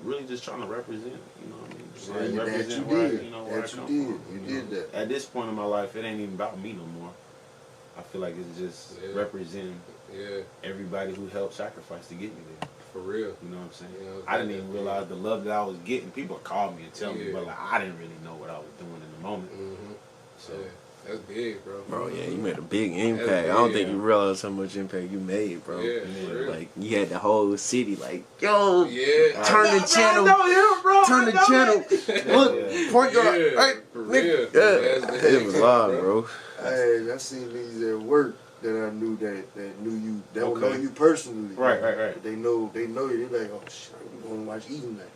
Really just trying to represent, you know what I mean? Just like represent where you did that. At this point in my life, it ain't even about me no more. I feel like it's just representing everybody who helped sacrifice to get me there. For real. You know what I'm saying? I didn't even realize the love that I was getting. People called me and tell me, but like I didn't really know what I was doing in the moment. So that's big, bro. Bro, you made a big impact. I don't think you realize how much impact you made, bro. Like you had the whole city, like, yo, turn the channel, turn the channel. Look, point guard, right? For real. It was live, bro. I seen niggas at work that I knew that knew you, that don't know you personally. Right. But they know you. They like, oh shit, I'm gonna watch Eating that.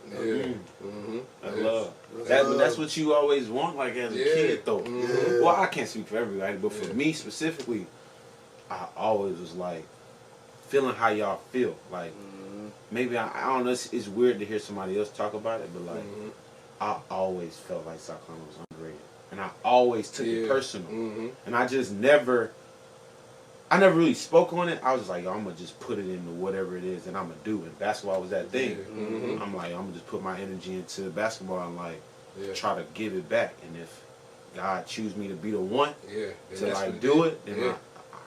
I love that. But that's what you always want, like as a kid, though. Well, I can't speak for everybody, but for me specifically, I always was like feeling how y'all feel. Like maybe I don't know. It's weird to hear somebody else talk about it, but like I always felt like South Carolina was underrated, and I always took it personal, and I just never really spoke on it. I was just like, yo, I'm going to just put it into whatever it is that I'm going to do. And basketball was that thing. I'm like, I'm going to just put my energy into basketball and like try to give it back. And if God choose me to be the one to like do it, then I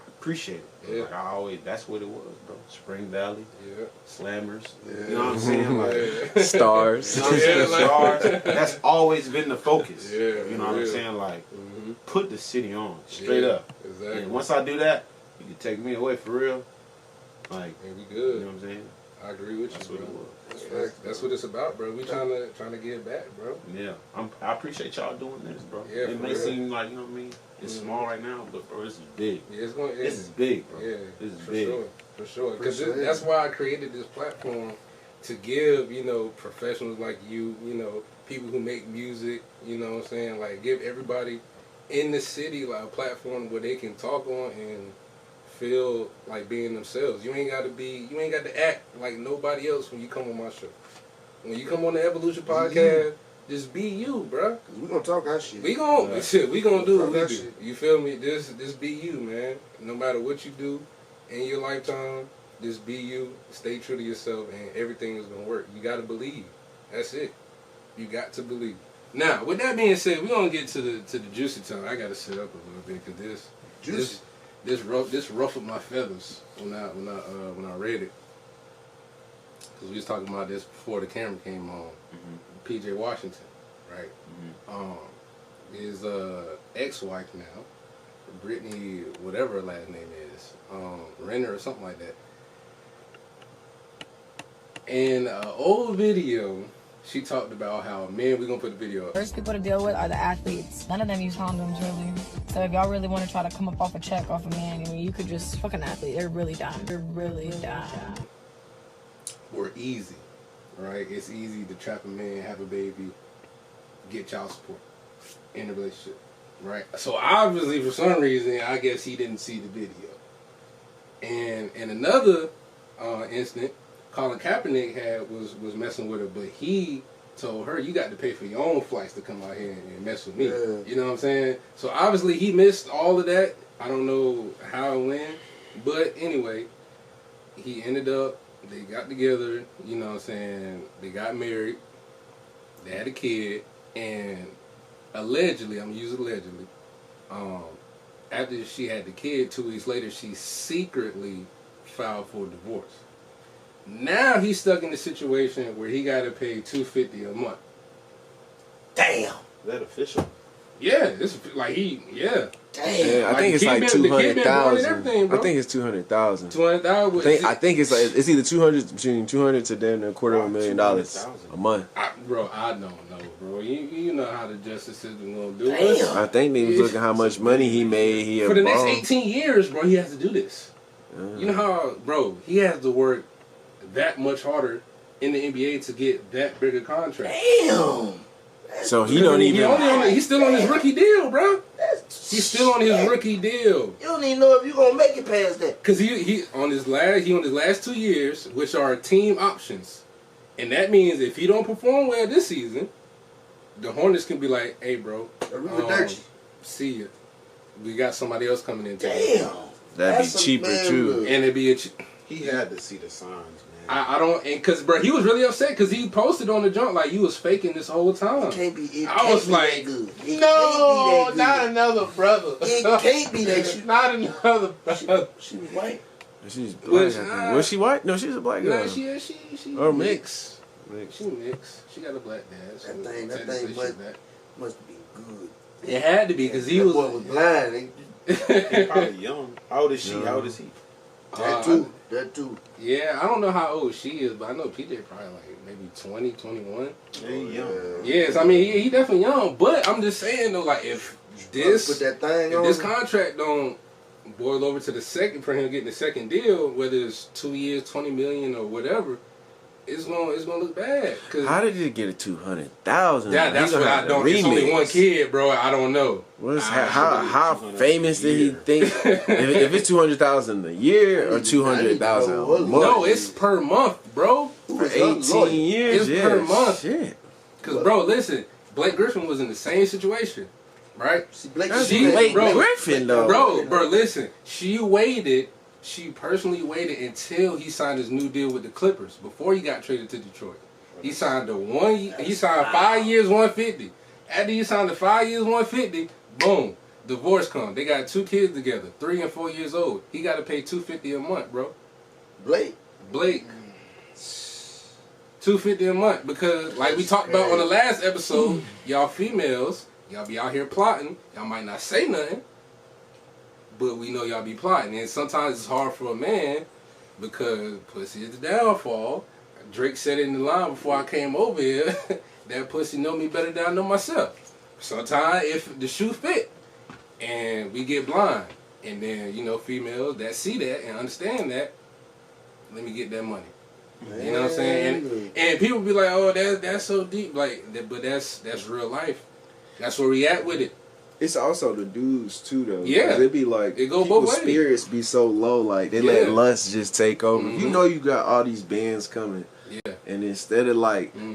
appreciate it. Like I always, that's what it was, bro. Spring Valley, Slammers, you know what I'm saying? Like Stars. Stars. That's always been the focus. You know what I'm saying? Like put the city on straight up. Exactly. And once I do that, you can take me away for real. Like, we good. You know what I'm saying? I agree with you, that's bro. What it was. That's what it's about, bro. We trying to get back, bro. Yeah, I appreciate y'all doing this, bro. Yeah, it may seem like, you know what I mean, it's small right now, but bro, this is big. Yeah, this is big, bro. Yeah, this is big. For sure. Because that's why I created this platform to give, you know, professionals like you know, people who make music, you know what I'm saying, like give everybody in the city like a platform where they can talk on and feel like being themselves. You ain't got to act like nobody else when you come on my show. When you come on the Evolution Podcast, just be you, bro. Cause we gonna talk our shit. We gonna do what we do. You feel me? Just be you, man. No matter what you do in your lifetime, just be you. Stay true to yourself, and everything is gonna work. You gotta believe. That's it. You got to believe. Now, with that being said, we're gonna get to the juicy time. I gotta sit up a little bit because this ruffled my feathers when I read it. Because we was talking about this before the camera came on. P.J. Washington, right? His ex-wife now, Brittany, whatever her last name is, Renner or something like that. In an old video, she talked about how, man, we're going to put the video up. First people to deal with are the athletes. None of them use condoms, really. So if y'all really want to try to come up off a check off a man, I mean, you could just fuck an athlete. They're really dumb. They're really dumb. Or easy, right? It's easy to trap a man, have a baby, get child support in a relationship, right? So obviously, for some reason, I guess he didn't see the video. And in another instant, Colin Kaepernick was messing with her, but he told her, you got to pay for your own flights to come out here and mess with me. You know what I'm saying? So obviously he missed all of that. I don't know how and when, but anyway, he ended up, they got together, you know what I'm saying, they got married, they had a kid, and allegedly, I'm using allegedly, after she had the kid, 2 weeks later, she secretly filed for divorce. Now he's stuck in a situation where he got to pay $250 a month. Damn. Is that official? Yeah, it's like Damn. Yeah, I think it's like 200,000. I think it's 200,000. 200,000. I think it's like it's either between 200 to then $250,000 a month. I don't know, bro. You know how the justice system gonna do it. I think they was looking how much money he made. For the next 18 years, bro, he has to do this. You know how, bro, he has to work that much harder in the NBA to get that bigger contract. Damn. So he don't even. He's still on his rookie deal, bro. He's still on his rookie deal. You don't even know if you're gonna make it past that. Cause he on his last 2 years, which are team options, and that means if he don't perform well this season, the Hornets can be like, "Hey, bro, see ya. We got somebody else coming in." Damn, that'd be cheaper too, and it'd be he had to see the signs, man. I don't, and cause bro, he was really upset because he posted on the junk like you was faking this whole time. I was like, no, not another brother. It can't be that good. Not another brother. She was white. She's black. Was she white? No, she's a black girl. No, she or mixed. She mixed. She got a black dad. So that thing must be good. It had to be because he was blind. He probably young. How old is she? How old is he? That too. Yeah, I don't know how old she is, but I know PJ probably like maybe 20, 21. Yeah, he young. Yes, I mean he definitely young, but I'm just saying though, like if this contract don't boil over to the second for him getting the second deal, whether it's 2 years, $20 million or whatever, it's gonna look bad. How did he get a 200,000? That's what I don't. It's only one kid, bro. I don't know. How famous did he think? if it's 200,000 a year or 200,000 a month? No, it's per month, bro. For 18 years, it's per month. Shit. Cause bro, listen, Blake Griffin was in the same situation, right? Blake Griffin though, bro. Listen, She personally waited until he signed his new deal with the Clippers before he got traded to Detroit. He signed 5 years, 150. After he signed the 5 years, 150, boom, divorce come. They got 2 kids together, 3 and 4 years old. He got to pay $250 a month, bro. Blake, $250 a month because, like we talked about on the last episode, y'all females, y'all be out here plotting. Y'all might not say nothing. But we know y'all be plotting. And sometimes it's hard for a man because pussy is the downfall. Drake said it in the line before I came over here. That pussy know me better than I know myself. Sometimes if the shoe fit and we get blind. And then, females that see that and understand that, let me get that money. Man. You know what I'm saying? And people be like, oh, that's so deep. But that's real life. That's where we at with it. It's also the dudes too, though. Yeah, it be like it go both ways. Spirits be so low, like they let lust just take over. Mm-hmm. You know, you got all these bands coming. Yeah, and instead of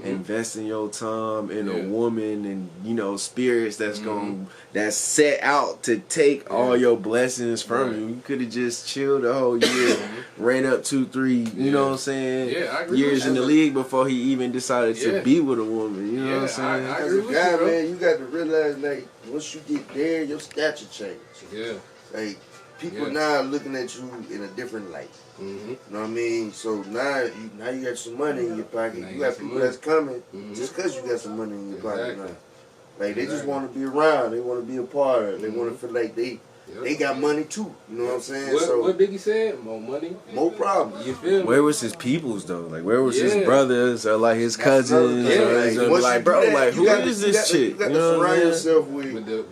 investing your time in a woman and spirits that's set out to take all your blessings from you could have just chilled the whole year, ran up 2-3, you know what I'm saying? Yeah, I agree. Years in the league before he even decided to be with a woman. You know what I'm saying? I agree with you, man. You got to realize, like, once you get there, your stature changes. Yeah, like people now are looking at you in a different light. Mm-hmm. You know what I mean? So now you got some money in your pocket. You got people that's coming just because you got some money in your pocket now. Like they just want to be around. They want to be a part of it. They want to feel like they got money too. You know what I'm saying? What Biggie said? More money, more problems. You feel me? Where was his peoples though? Like where was his brothers or like his cousins? Like bro, like who is this chick? You got to surround yourself with the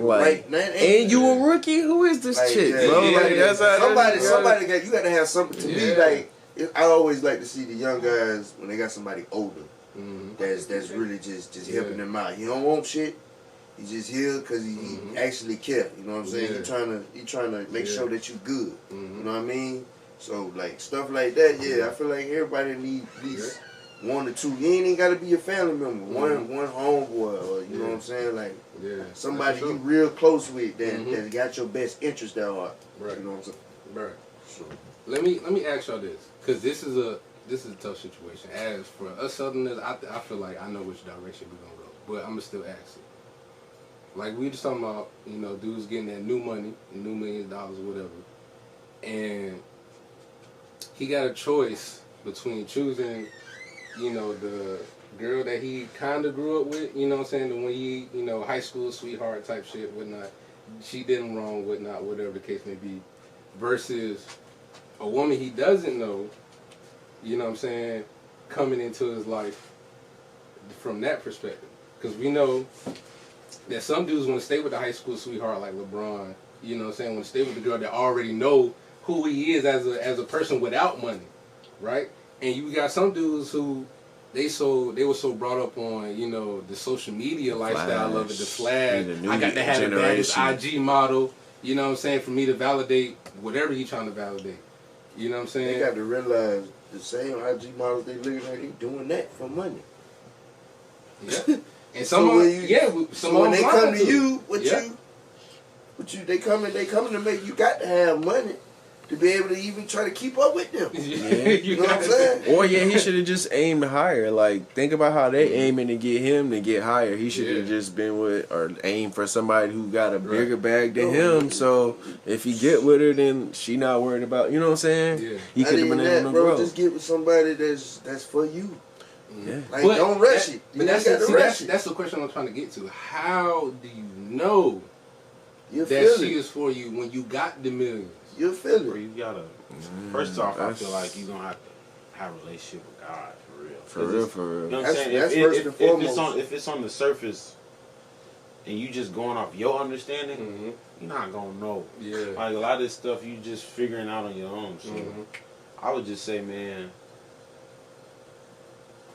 right. And you a rookie? Who is this chick, bro? Like that's somebody got. You got to have something to me. Like I always like to see the young guys when they got somebody older. That's really just helping them out. He don't want shit. He just here because he actually care. You know what I'm saying? He trying to make sure that you good. You know what I mean? So like stuff like that. Yeah, I feel like everybody need at least 1 or 2. You ain't even got to be a family member. One homeboy, or you know what I'm saying? Like somebody you real close with that got your best interest at heart. Right. You know what I'm saying? Right. So let me ask y'all this, because this is a tough situation. As for us Southerners, I feel like I know which direction we're gonna go, but I'm gonna still ask it. Like we just talking about, dudes getting that new money, new $1 million or whatever, and he got a choice between choosing, the girl that he kind of grew up with, you know what I'm saying, the one he, high school sweetheart type shit, whatnot. She did him wrong, whatnot, whatever the case may be, versus a woman he doesn't know, you know what I'm saying, coming into his life from that perspective. Because we know that some dudes want to stay with the high school sweetheart like LeBron, you know what I'm saying, want to stay with the girl that already know who he is as a person without money, right? And you got some dudes who they were so brought up on, you know, the social media lifestyle of it, the flash. I got to have the baddest IG model, you know what I'm saying, for me to validate whatever he's trying to validate. You know what I'm saying? They got to realize the same IG models they looking at, they doing that for money. Yeah. And some when they come to you, they coming to make you got to have money to be able to even try to keep up with them. Yeah. You know what I'm saying? Or he should have just aimed higher. Like, think about how they aiming to get him to get higher. He should have just been with or aimed for somebody who got a bigger bag than him. So if he get with her, then she not worried about. You know what I'm saying? Yeah. He could have been able to grow. Just get with somebody that's for you. Yeah. Like, don't rush it. But that's the question I'm trying to get to. How do you know that she is for you when you got the millions? You'll feel it. Or you gotta. First off, I feel like you're gonna have to have a relationship with God for real. For real. You know what I'm saying? That's first and foremost. If it's on the surface, and you just going off your understanding, you're not gonna know. Yeah. Like a lot of this stuff, you just figuring out on your own. So I would just say, man,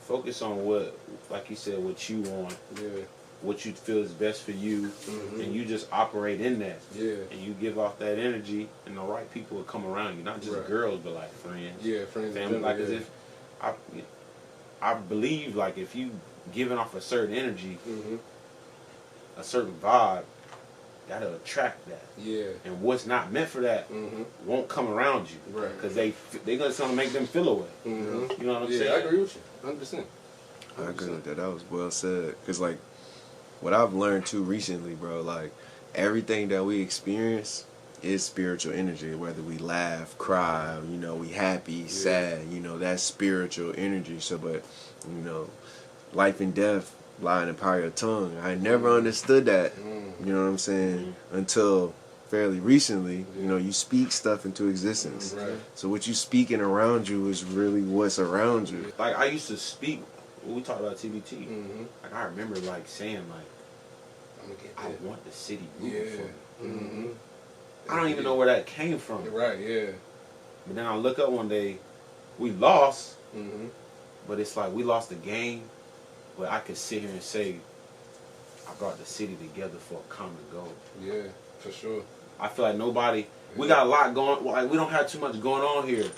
focus on what, like you said, what you want. Yeah. What you feel is best for you, and you just operate in that. Yeah. And you give off that energy, and the right people will come around you. Not just girls, but like friends. Yeah, friends. Family. Like as if I believe, like if you giving off a certain energy, a certain vibe, that'll attract that. Yeah. And what's not meant for that won't come around you. Right. Because they're gonna make them feel away. You know what I'm saying? I agree with you, 100%. I agree with that. That was well said. Because, like, what I've learned, too, recently, bro, like, everything that we experience is spiritual energy. Whether we laugh, cry, you know, we happy, sad, you know, that's spiritual energy. So, but, you know, life and death lie in the power of your tongue. I never understood that, you know what I'm saying, until fairly recently. You know, you speak stuff into existence. Right. So what you speaking around you is really what's around you. Like, I used to speak, when we talked about TBT, like, I remember, like, saying, like, I want the city moving for me. I don't even know where that came from. Right, yeah. But then I look up one day, we lost, but it's like we lost the game, but I could sit here and say, I brought the city together for a common goal. Yeah, for sure. I feel like nobody, we got a lot going, like we don't have too much going on here,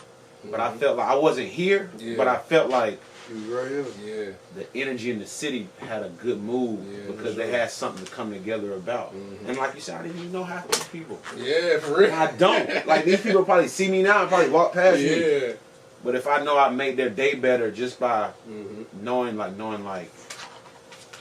but I felt like I wasn't here, but I felt like right here. Yeah. The energy in the city had a good move because they had something to come together about. And like you said, I didn't even know half these people. Yeah, for real. I don't. Like, these people probably see me now and probably walk past me. But if I know I made their day better just by knowing, like,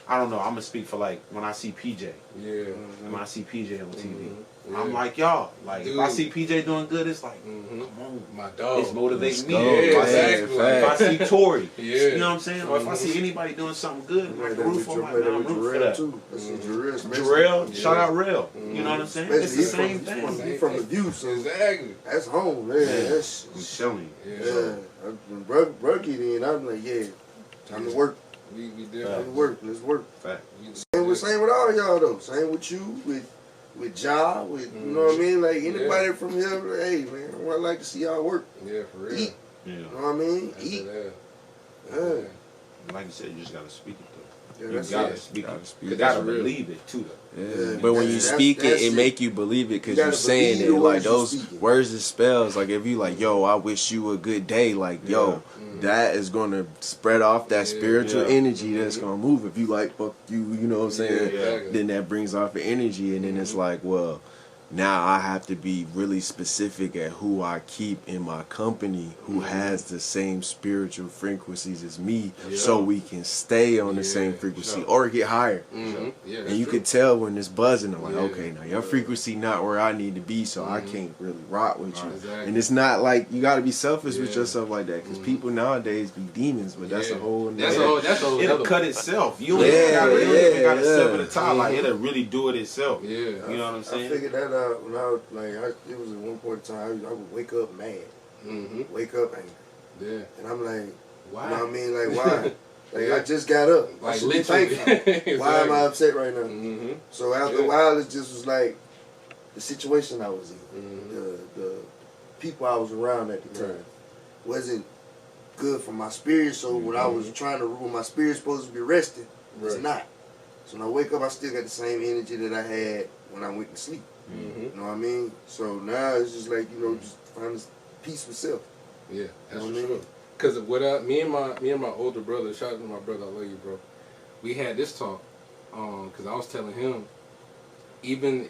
I don't know, I'm going to speak for, like, when I see PJ. Yeah. When I see PJ on TV. I'm like, y'all, like, if I see PJ doing good, it's like, come on, my dog. It's motivating me. Yeah, exactly. If I see Tori, you know what I'm saying? Or if I see anybody doing something good, I'm rooting for that. Jarrell, shout out Rel. You know what I'm saying? It's the same thing. He from the view, so exactly. That's home, man. That's I'm telling you. Yeah. When bro get in, I'm like, yeah, time to work. We did. Let's work. Fact. Same with all y'all though. Same with you, with Ja, with you know what I mean? Like anybody from here, hey man, I like to see y'all work. Yeah, for real. Eat. Yeah. You know what I mean? Eat. Yeah. Like you said, you just gotta speak it though. Yeah, you gotta speak it. You gotta believe it too though. Yeah. But when you speak it make you believe it because you're saying it. Like those words and spells, like if you like, yo, I wish you a good day, like, yo, that is gonna spread off that spiritual energy that's gonna move. If you like, fuck you, you know what I'm saying? Then that brings off the energy, and then it's like, well, now I have to be really specific at who I keep in my company who has the same spiritual frequencies as me, so we can stay on the same frequency or get higher. And you can tell when it's buzzing. I'm like, okay, now your frequency not where I need to be, so I can't really rock with you. Exactly. And it's not like you got to be selfish with yourself like that, because people nowadays be demons, but that's a whole. That's a whole. It'll cut itself. You don't even got to sit at the top. Like it'll really do it itself. Yeah, you know what I'm saying? I figured that out when I was it was at one point in time I would wake up mad, wake up angry. Yeah, and I'm like, why? You know what I mean? Like why? Like I just got up. Like I should be thankful. Exactly. Why am I upset right now? So after a while, it just was like the situation I was in, the people I was around at the time wasn't good for my spirit. So when I was when my spirit's supposed to be resting, it's not. So when I wake up, I still got the same energy that I had when I went to sleep. You know what I mean? So now it's just like, just find this peace with self. Yeah, that's for sure. Because me and my older brother, shout out to my brother, I love you, bro. We had this talk, because I was telling him, even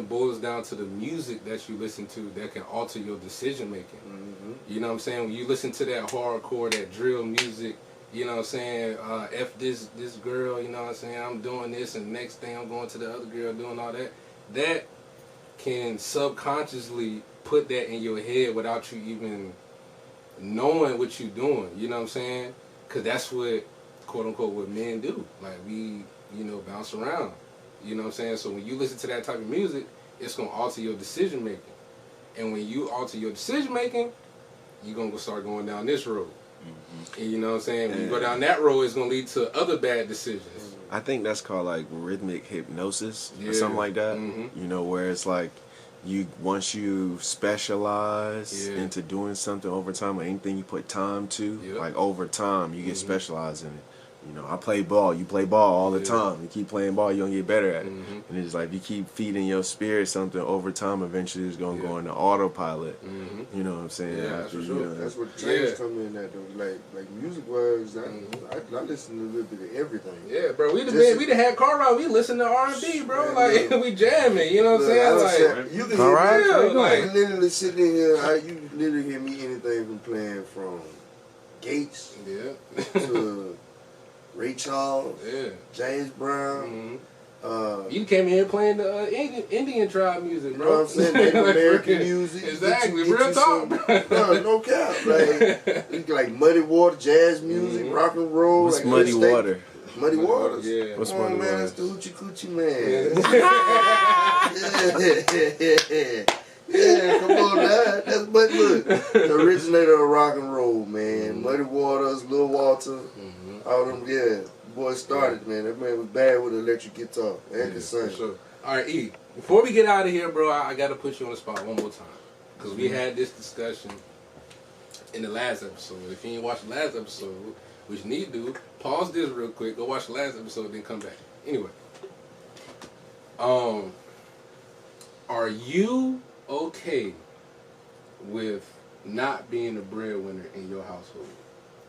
boils down to the music that you listen to that can alter your decision making. You know what I'm saying? When you listen to that hardcore, that drill music, you know what I'm saying? F this girl, you know what I'm saying? I'm doing this, and the next thing I'm going to the other girl doing all that. That can subconsciously put that in your head without you even knowing what you're doing. You know what I'm saying? Because that's what, quote unquote, what men do. Like, we, bounce around. You know what I'm saying? So when you listen to that type of music, it's going to alter your decision making. And when you alter your decision making, you're going to start going down this road. And you know what I'm saying? When you go down that road, it's going to lead to other bad decisions. I think that's called like rhythmic hypnosis or something like that. Where it's like once you specialize into doing something over time, or anything you put time to, like over time, you get specialized in it. I play ball. You play ball all the time. You keep playing ball, you're going to get better at it. And it's like, if you keep feeding your spirit something over time, eventually it's going to go into autopilot. You know what I'm saying? Yeah, that's for sure. That's where the change come in at, though. Like music-wise, I listen to a little bit of everything. Yeah, bro. We done had car ride. We listen to R&B, bro. Like, we jamming. You know what I'm saying? Like, you can like, literally sitting in here, you literally hear me anything from playing from Gates to Ray Charles, James Brown. You came in here playing the Indian tribe music, bro. You know what I'm saying? Native American music. Exactly. Real talk, bro. No cap. Like Muddy Water, jazz music, rock and roll. What's Muddy Water? Muddy Waters. Yeah. What's Muddy Waters? Man, that's the Hoochie Coochie Man. Yeah, come on now. That's look, the originator of rock and roll, man. Muddy Waters, Lil Walter, all them, boys started, man. That man was bad with the electric guitar and the sing. Sure. All right, E, before we get out of here, bro, I got to put you on the spot one more time. Because we had this discussion in the last episode. If you ain't watched the last episode, which you need to do, pause this real quick, go watch the last episode, then come back. Anyway. Are you okay with not being a breadwinner in your household?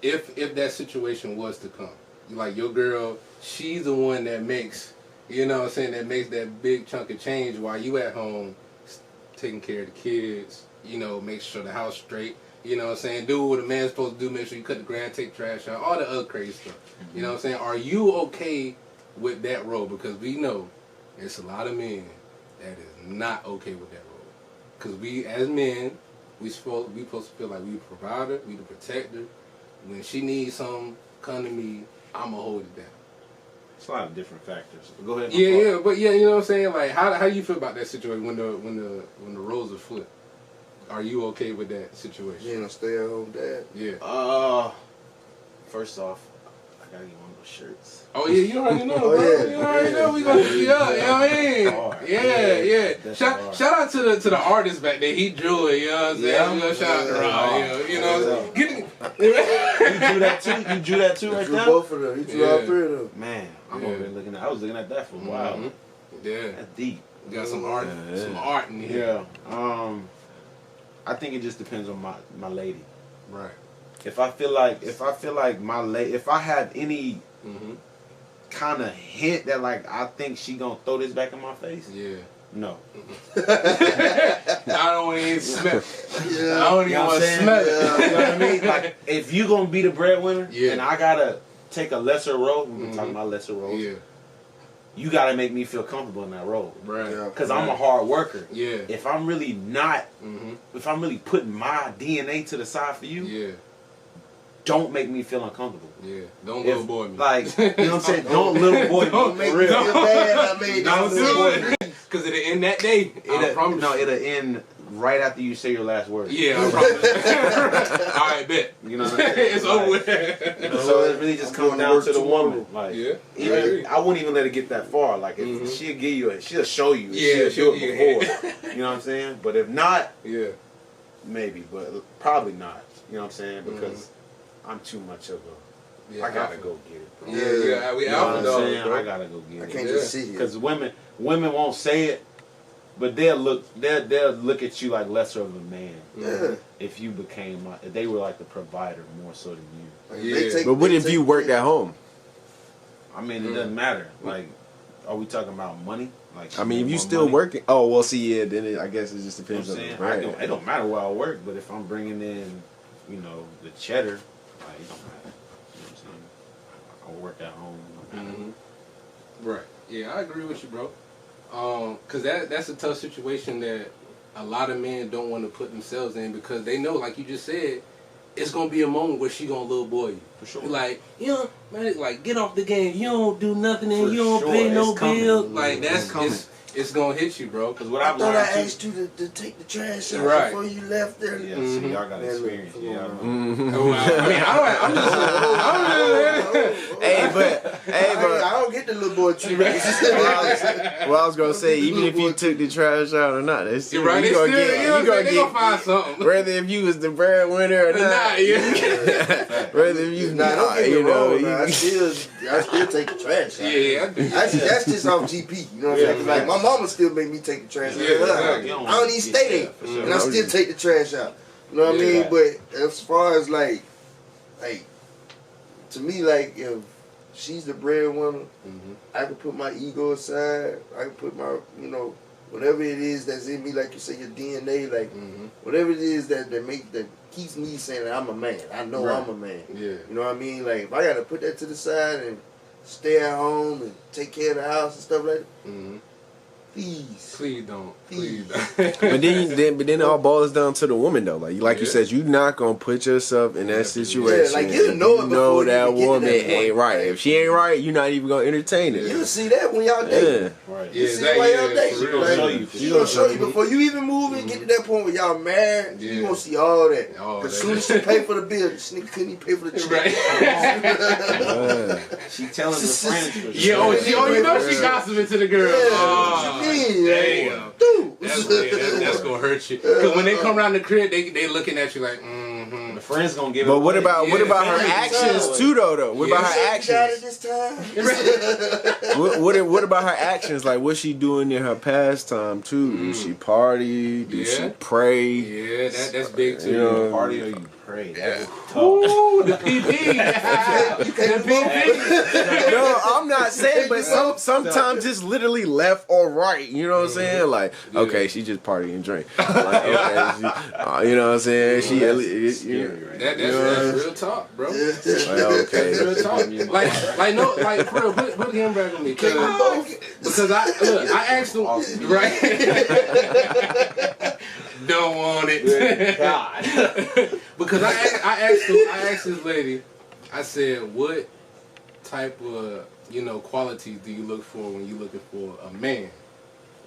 If that situation was to come. Like, your girl, she's the one that makes, that makes that big chunk of change while you at home taking care of the kids, make sure the house straight, do what a man's supposed to do, make sure you cut the grass, take trash out, all the other crazy stuff. You know what I'm saying? Are you okay with that role? Because we know there's a lot of men that is not okay with that role. Because we, as men, we supposed to feel like we the provider, we the protector. When she needs something, come to me, I'ma hold it down. It's a lot of different factors. But go ahead. But you know what I'm saying? Like, how do you feel about that situation when the roles are flipped? Are you okay with that situation? Being a stay-at-home dad? Yeah. First off, I gotta get one of those shirts. Oh yeah, you already know, bro. You already know we gonna hook you up. You know what I mean? Yeah. Shout out to the artist back there. He drew it. You know what I'm saying? Yeah. Shout out to Ron. You know. You drew that too. You drew that too, right there. Now? Both of them. He drew all three of them. Man, I'm over there looking at. I was looking at that for a while. Yeah. That's deep. You got some art. Some art in here. Yeah. I think it just depends on my lady. Right. If I feel like my lady, if I have any kind of hint that like I think she gonna throw this back in my face, no. I don't even smell. I don't even want to smell it. You know what I mean? Like, if you gonna be the breadwinner, and I gotta take a lesser role, we've been talking about lesser roles. Yeah. You gotta make me feel comfortable in that role, right? Because I'm a hard worker. Yeah. If I'm really not, if I'm really putting my DNA to the side for you, don't make me feel uncomfortable. Yeah. Don't little boy me. Like, you know what I'm saying? Don't little boy me. Don't make me feel bad. Don't do it. Because it'll end that day. It'll end right after you say your last word. Yeah, I promise. All right, bet. You know what I'm saying? It's over with. So it really just comes down to the woman. Like, I wouldn't even let it get that far. Like, if she'll give you she'll show you. Yeah, she'll do it before. You know what I'm saying? But if not, maybe. But probably not. You know what I'm saying? Because I'm too much of a. I gotta go get it, bro. Yeah, we alpha dogs, bro. I gotta go get it. I can't just sit here. Because women won't say it, but they'll look at you like lesser of a man. Yeah. If you became, if they were like the provider more so than you. Yeah. But what if you worked at home? I mean, it doesn't matter. Like, are we talking about money? Like, I mean, if you still working, then I guess it just depends on the brand. It don't matter where I work, but if I'm bringing in, the cheddar, like, it don't matter. You know what I'm saying? I work at home. Mm-hmm. Right. Yeah, I agree with you, bro. Cause that's a tough situation that a lot of men don't want to put themselves in because they know, like you just said, it's gonna be a moment where she gonna little boy you. For sure. Like, man, like get off the game. You don't do nothing and you don't pay no bills. Like it's gonna hit you, bro. Cause what I thought I asked you to take the trash out before you left there. Yeah, so y'all got experience. Yeah, I mean, I don't get the little boy treatment. Well, I was gonna say, even if you took the trash out or not, that's still, you gonna find something. Whether if you was the breadwinner or not, whether if you I still take the trash out. Yeah, that's just off GP. You know what I'm saying? Like my mama still make me take the trash out. I don't even stay there, and I still take the trash out. You know what I mean? But as far as like to me, like if she's the breadwinner, I can put my ego aside. I can put my whatever it is that's in me, like you say, your DNA, like whatever it is that keeps me saying that I'm a man. I know I'm a man. Yeah. You know what I mean? Like if I gotta put that to the side and stay at home and take care of the house and stuff like that. Please don't. But then it all boils down to the woman though. Like you said, you're not gonna put yourself in that situation. Yeah, like you know that woman ain't right. If she ain't right, you're not even gonna entertain it. You'll see that when y'all date. Right. You see it while y'all date. She gonna show you. She gonna show you before you even move and get to that point where y'all married. You gonna see all that. As soon as she pay for the bill, this nigga couldn't even pay for the check. She telling her friends. You know she gossiping to the girl. Damn. That's gonna hurt you. Cause when they come around the crib, they looking at you like, The friends gonna give. But what about her actions too, though? What about her actions? What about her actions? Like, what's she doing in her pastime too? Does she party? Does she pray? Yeah, that's big too. You party or you pray? That's tough. Ooh, the PP. No, I'm not saying, but sometimes it's literally left or right. You know what I'm saying? Like, okay, she just party and drink. Like, okay, you know what I'm saying? That's real talk, bro. Okay. Real talk. Like for real, put him back on me. Because I asked him, right? Don't want it. God. Because I asked this lady, I said, what type of qualities do you look for when you're looking for a man,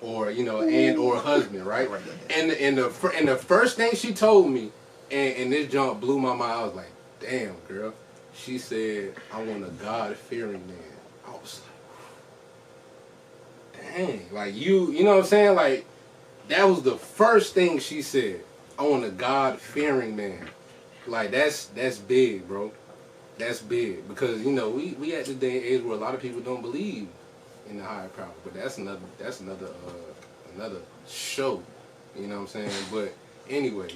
or or a husband, right? And the first thing she told me, and this jump blew my mind. I was like, damn, girl. She said, I want a God-fearing man. I was like, dang, like you know what I'm saying? Like that was the first thing she said. I want a God-fearing man. Like that's big, bro. That's big because we at the day and age where a lot of people don't believe in the higher power. But that's another show. You know what I'm saying? But anyway,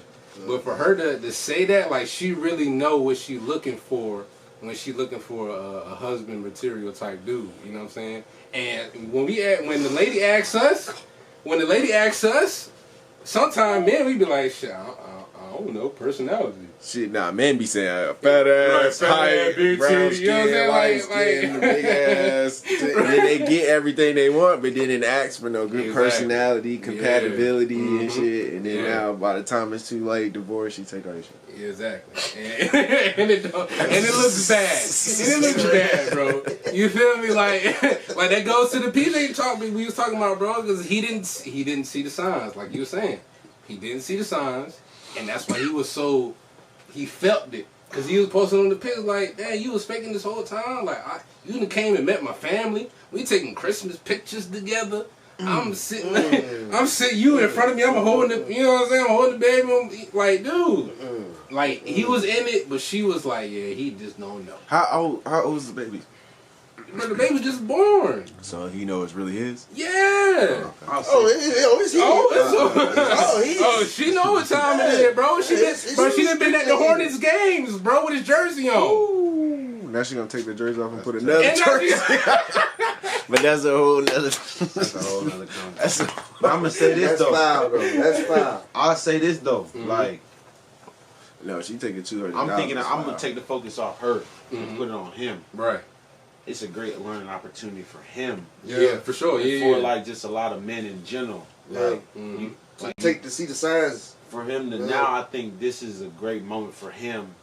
but for her to say that, like she really know what she looking for when she looking for a husband material type dude. You know what I'm saying? And when the lady asks us, sometimes men we be like, shit, I don't know, personality. Shit, men be saying fat ass, height, big brown titty, skin, white skin, big ass. And then they get everything they want, but then it asks for no good personality, compatibility, and shit. And then now, by the time it's too late, divorce, you take all your shit. Yeah, exactly. And it looks bad. And it looks bad, bro. You feel me? Like that goes to the PJ talk we was talking about, bro, because he didn't see the signs, like you were saying. He didn't see the signs, and that's why he felt it. Because he was posting on the pictures like, damn, you was faking this whole time? Like, you done came and met my family. We taking Christmas pictures together. I'm sitting you in front of me. I'm holding it. You know what I'm saying? I'm holding the baby. Like, dude, like he was in it, but she was like, yeah, he just don't know. How old is the baby? But the baby was just born. So he know it's really his? Yeah. It's she know what time it is, bro. She done been at the Hornets games, bro, with his jersey on. Ooh, now she gonna take the jersey off and put another jersey. But that's a whole nother. That's a whole nother conversation. But I'm gonna say this though. That's foul. I'll say this though, like. No, she taking $200. I'm thinking I'm gonna take the focus off her and put it on him. Right. It's a great learning opportunity for him. Yeah, for sure. For like just a lot of men in general. Like, take to see the signs. For him to now, I think this is a great moment for him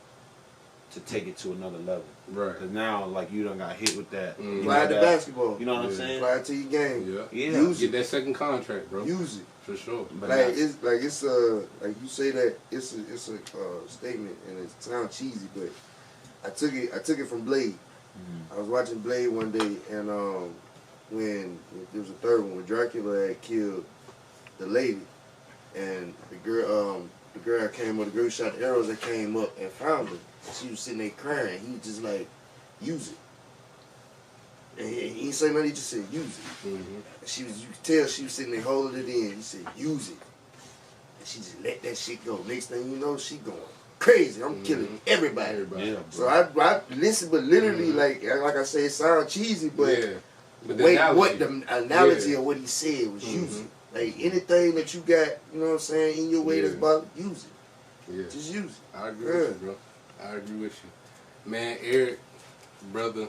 to take it to another level. Right. Because now, like, you done got hit with that. Fly the basketball. You know what I'm saying? Fly it to your game. Yeah. Use Get that second contract, bro. Use it. For sure. But like you say that it's a statement and it sounds cheesy, but I took it from Blade. I was watching Blade one day, and when there was a third one when Dracula had killed the lady, and the girl came up, the girl who shot the arrows that came up and found her. She was sitting there crying. He was just like, use it. And he didn't say nothing. He just said, use it. And you could tell she was sitting there holding it in. He said, use it. And she just let that shit go. Next thing you know, she going crazy. I'm killing everybody. Yeah, so I listen, but literally, like I say, it sounds cheesy, but the analogy of what he said was use it. Like anything that you got, you know what I'm saying, in your way that's about, use it. Yeah. Just use it. I agree with you, bro. I agree with you. Man, Eric, brother,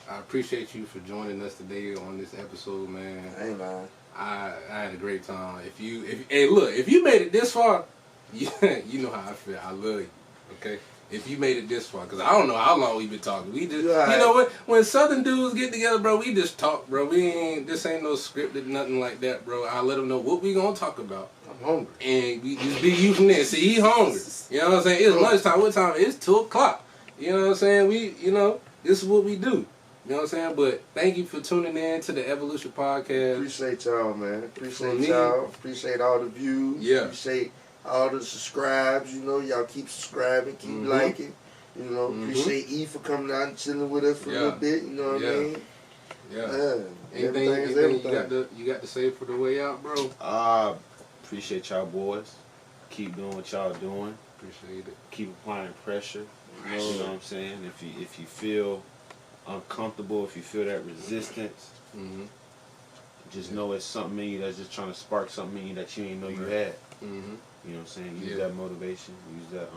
I appreciate you for joining us today on this episode, man. I ain't lying. I had a great time. If you made it this far, you know how I feel. I love you. Okay? If you made it this far, because I don't know how long we've been talking. We just, you know what? When Southern dudes get together, bro, we just talk, bro. This ain't no scripted, nothing like that, bro. I let them know what we gonna talk about. I'm hungry. And we just be using this. See, he hungry. You know what I'm saying? It's lunchtime. What time? It's 2 o'clock. You know what I'm saying? This is what we do. You know what I'm saying? But thank you for tuning in to the Evolution Podcast. Appreciate y'all, man. Appreciate y'all. Appreciate all the views. Yeah. Appreciate all the subscribes. You know, y'all keep subscribing, keep liking. You know, appreciate E for coming out and chilling with us for a little bit. You know what I mean? Yeah. Anything you got to say for the way out, bro? Appreciate y'all boys. Keep doing what y'all doing. Appreciate it. Keep applying pressure. You know what I'm saying? If you feel uncomfortable, if you feel that resistance, just know it's something in you that's just trying to spark something in you that you didn't know you had. You know what I'm saying? Use that motivation. Use that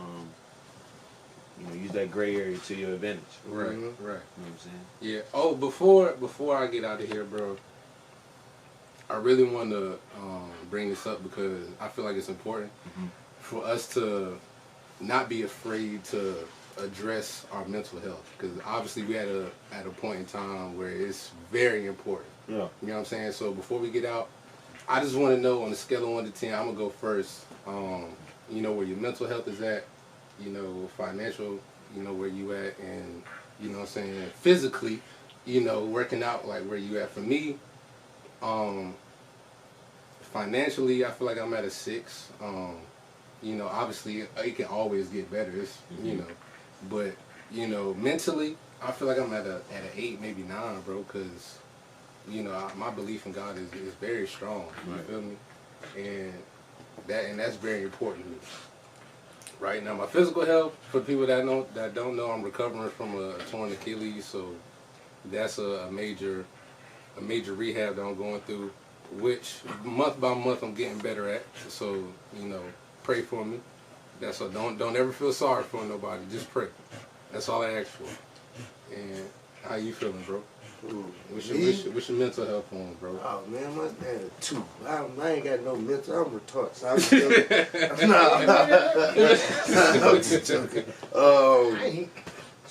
use that gray area to your advantage. Right. You know what I'm saying? Yeah. Oh, before I get out of here, bro, I really want to bring this up because I feel like it's important for us to not be afraid to address our mental health, because obviously we at a point in time where it's very important. Yeah. You know what I'm saying? So before we get out, I just want to know, on a scale of 1 to 10, I'm gonna go first. You know where your mental health is at, you know, financial, you know where you at, and you know what I'm saying, physically, you know, working out, like where you at. For me, financially, I feel like I'm at a 6. You know, obviously it can always get better. It's you know, but you know, mentally, I feel like I'm at an 8, maybe 9, bro, because you know, my belief in God is very strong. You feel me? And that's very important to me. Right now, my physical health, for people that don't know, I'm recovering from a torn Achilles, so that's a major rehab that I'm going through, which month by month I'm getting better at. So you know, pray for me. That's all. Don't ever feel sorry for nobody. Just pray. That's all I ask for. And how you feeling, bro? What's your mental health on, bro? Oh man, my dad a 2. I ain't got no mental. I'm retarded. So I'm still, I'm just joking.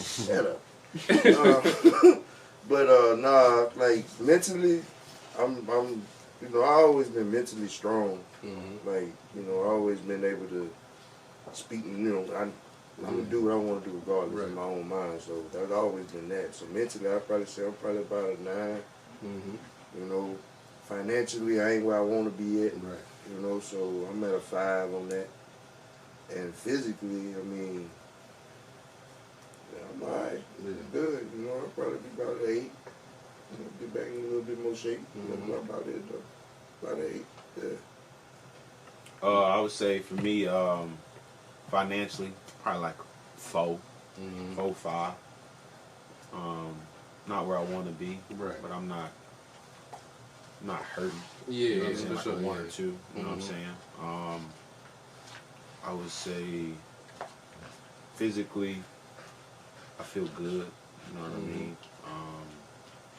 Shut up. But like mentally, I'm you know, I always been mentally strong. Like, you know, I always been able to speak. You know, I'm gonna do what I want to do regardless of my own mind. So that's always been that. So mentally, I probably say I'm probably about a 9. You know, Financially, I ain't where I want to be at. Right. You know, so I'm at a 5 on that. And physically, I mean, yeah, I'm alright. Yeah. Good. You know, I'll probably be about an 8. You know, get back in a little bit more shape. Mm-hmm. That's about it, though. About an 8. Yeah. I would say for me, financially, probably like 4, 4, 5. Not where I want to be, right? But I'm not hurting. Yeah, you know what I'm saying? Like a 1 or 2. You know what I'm saying? I would say physically, I feel good. You know what I mean?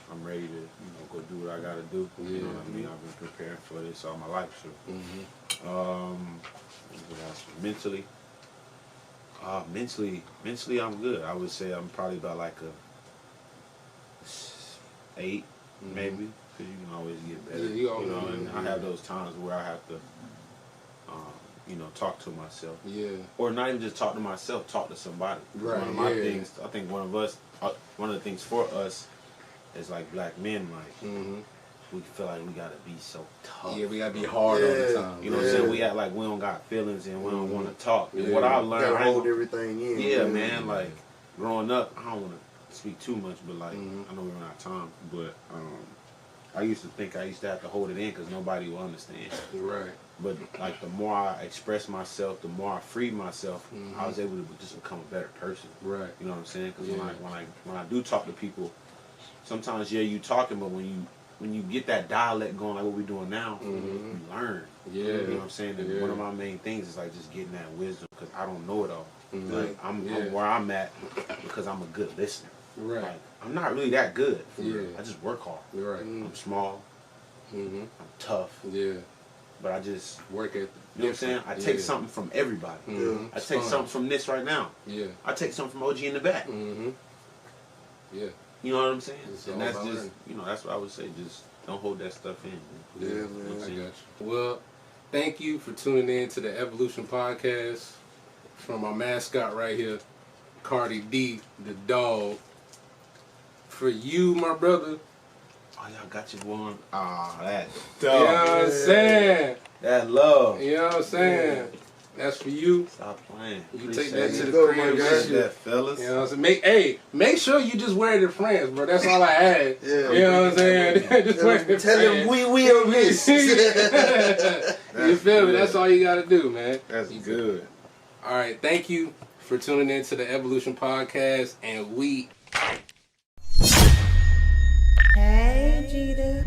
I'm ready to, go do what I gotta do. Yeah. You know what I mean? I've been preparing for this all my life. So, mentally, mentally, I'm good. I would say I'm probably about like a 8, maybe, because you can always get better. Yeah, and I have those times where I have to, talk to myself. Yeah. Or not even just talk to myself, talk to somebody. Right. One of my things, I think one of the things for us as like black men, like we feel like we gotta be so tough. Yeah, we gotta be hard all the time. You know what I'm saying? We act like we don't got feelings and we don't want to talk. And what I learned, gotta hold everything in. Yeah, man. Like growing up, I don't want to speak too much, but like I know we run out of time. But I used to think I used to have to hold it in because nobody will understand. Right. But like the more I expressed myself, the more I freed myself, I was able to just become a better person. Right. You know what I'm saying? Because when I do talk to people, sometimes you talking, but when you get that dialect going, like what we're doing now, you learn. Yeah. You know what I'm saying? And one of my main things is like just getting that wisdom because I don't know it all. Like I'm where I'm at because I'm a good listener. Right. Like, I'm not really that good. I just work hard. Right. I'm small. I'm tough. Yeah. But I just work at. You know what I'm saying? I take something from everybody. I take something from this right now. Yeah. I take something from OG in the back. Yeah. You know what I'm saying? And that's just, that's what I would say. Just don't hold that stuff in. Yeah, man. I got you. Well, thank you for tuning in to the Evolution Podcast. From our mascot right here, Cardi D, the dog. For you, my brother. Oh, y'all got you one. That dog. You know what I'm saying? That love. You know what I'm saying? Yeah. That's for you. Stop playing. You take that to the crib, that, fellas. You know what I'm saying? Make sure you just wear it to friends, bro. That's all I had. Yeah. You know what I'm saying? Just wear it to tell them we on this. You feel me? That's all you got to do, man. That's good. All right. Thank you for tuning in to the Evolution Podcast, and we... Hey, Jeeta.